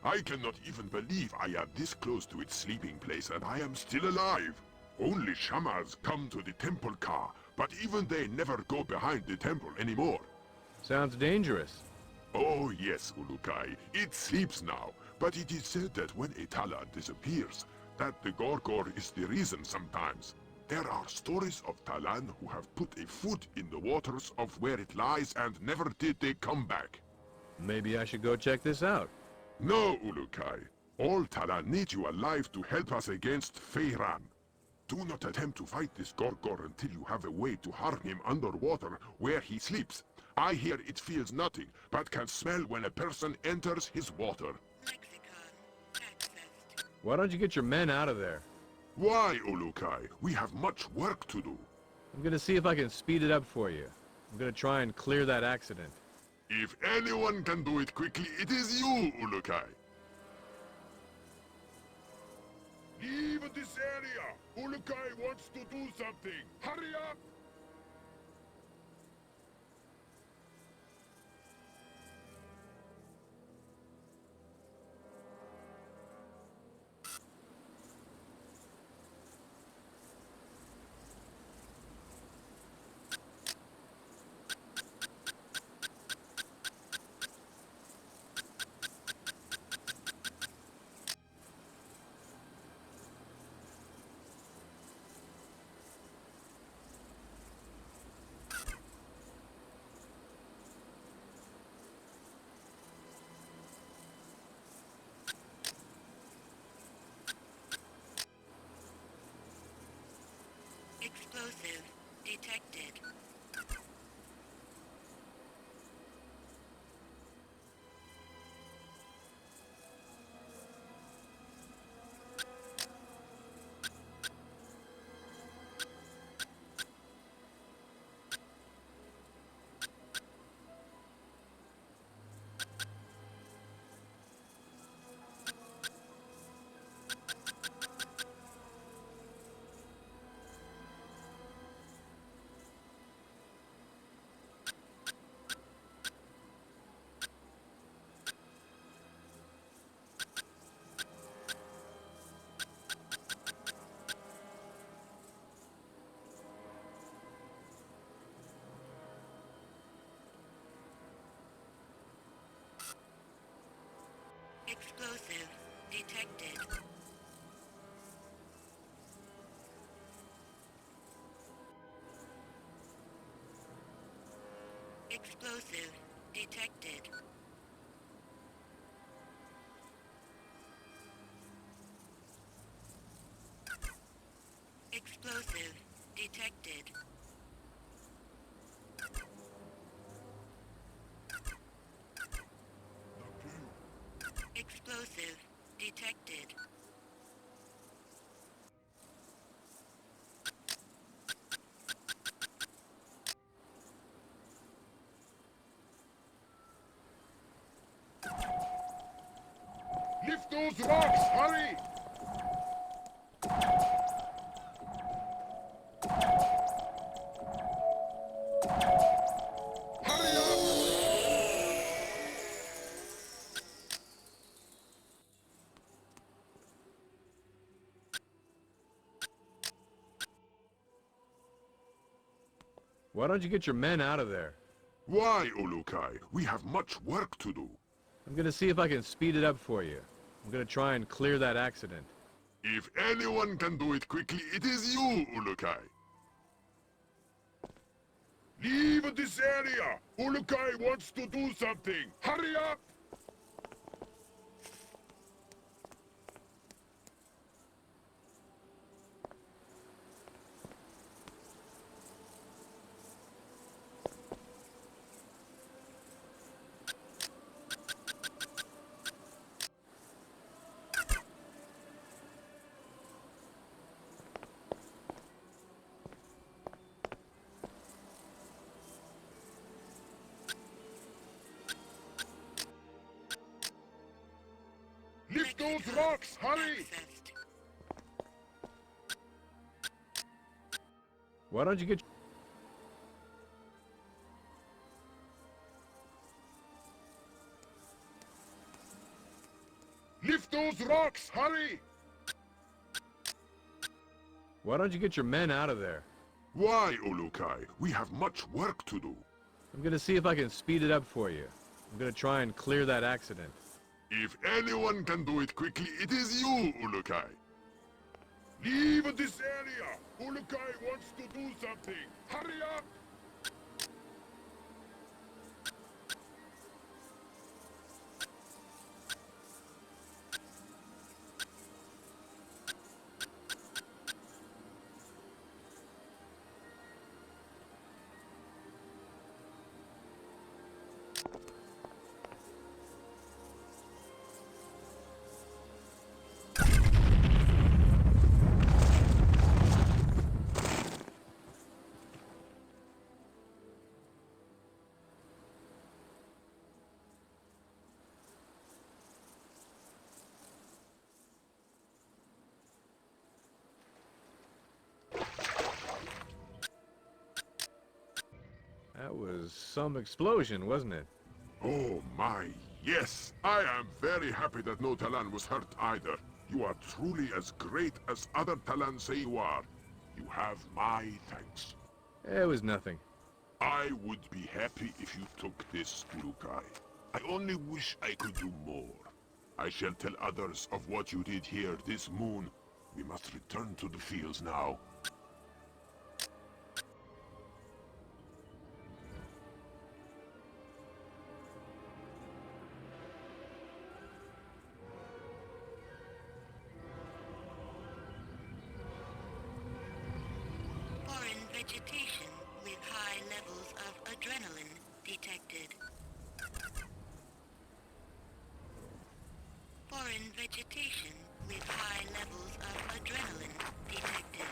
[SPEAKER 5] I cannot even believe I am this close to its sleeping place and I am still alive. Only shamans come to the temple car, but even they never go behind the temple anymore.
[SPEAKER 1] Sounds dangerous.
[SPEAKER 5] Oh yes, Ulukai, it sleeps now, but it is said that when a Talan disappears, that the Gorgor is the reason sometimes. There are stories of Talan who have put a foot in the waters of where it lies and never did they come back.
[SPEAKER 1] Maybe I should go check this out.
[SPEAKER 5] No, Ulukai. All Talan need you alive to help us against Feiran. Do not attempt to fight this Gorgor until you have a way to harm him underwater where he sleeps. I hear it feels nothing, but can smell when a person enters his water.
[SPEAKER 3] Lexicon accessed.
[SPEAKER 1] Why don't you get your men out of there?
[SPEAKER 5] Why, Ulukai? We have much work to do.
[SPEAKER 1] I'm gonna see if I can speed it up for you. I'm gonna try and clear that accident.
[SPEAKER 5] If anyone can do it quickly, it is you, Ulukai. Leave this area! Ulukai wants to do something! Hurry up!
[SPEAKER 3] Explosive detected. Explosive detected. Explosive detected. Explosive detected.
[SPEAKER 2] Lift those rocks! Hurry! Hurry up!
[SPEAKER 1] Why don't you get your men out of there?
[SPEAKER 5] Why, Ulukai? We have much work to do.
[SPEAKER 1] I'm gonna see if I can speed it up for you. I'm gonna try and clear that accident.
[SPEAKER 5] If anyone can do it quickly, it is you, Ulukai. Leave this area! Ulukai wants to do something! Hurry up!
[SPEAKER 2] Lift those rocks! Hurry!
[SPEAKER 3] Accessed.
[SPEAKER 1] Why don't you get...
[SPEAKER 2] Lift those rocks! Hurry!
[SPEAKER 1] Why don't you get your men out of there?
[SPEAKER 5] Why, Ulukai? We have much work to do.
[SPEAKER 1] I'm gonna see if I can speed it up for you. I'm gonna try and clear that accident.
[SPEAKER 5] If anyone can do it quickly, it is you, Ulukai. Leave this area! Ulukai wants to do something! Hurry up!
[SPEAKER 1] That was some explosion, wasn't it?
[SPEAKER 5] Oh my, yes! I am very happy that no Talan was hurt either. You are truly as great as other Talan say you are. You have my thanks.
[SPEAKER 1] It was nothing.
[SPEAKER 5] I would be happy if you took this, Ulukai. I only wish I could do more. I shall tell others of what you did here this moon. We must return to the fields now.
[SPEAKER 3] Foreign vegetation with high levels of adrenaline detected. Foreign vegetation with high levels of adrenaline detected.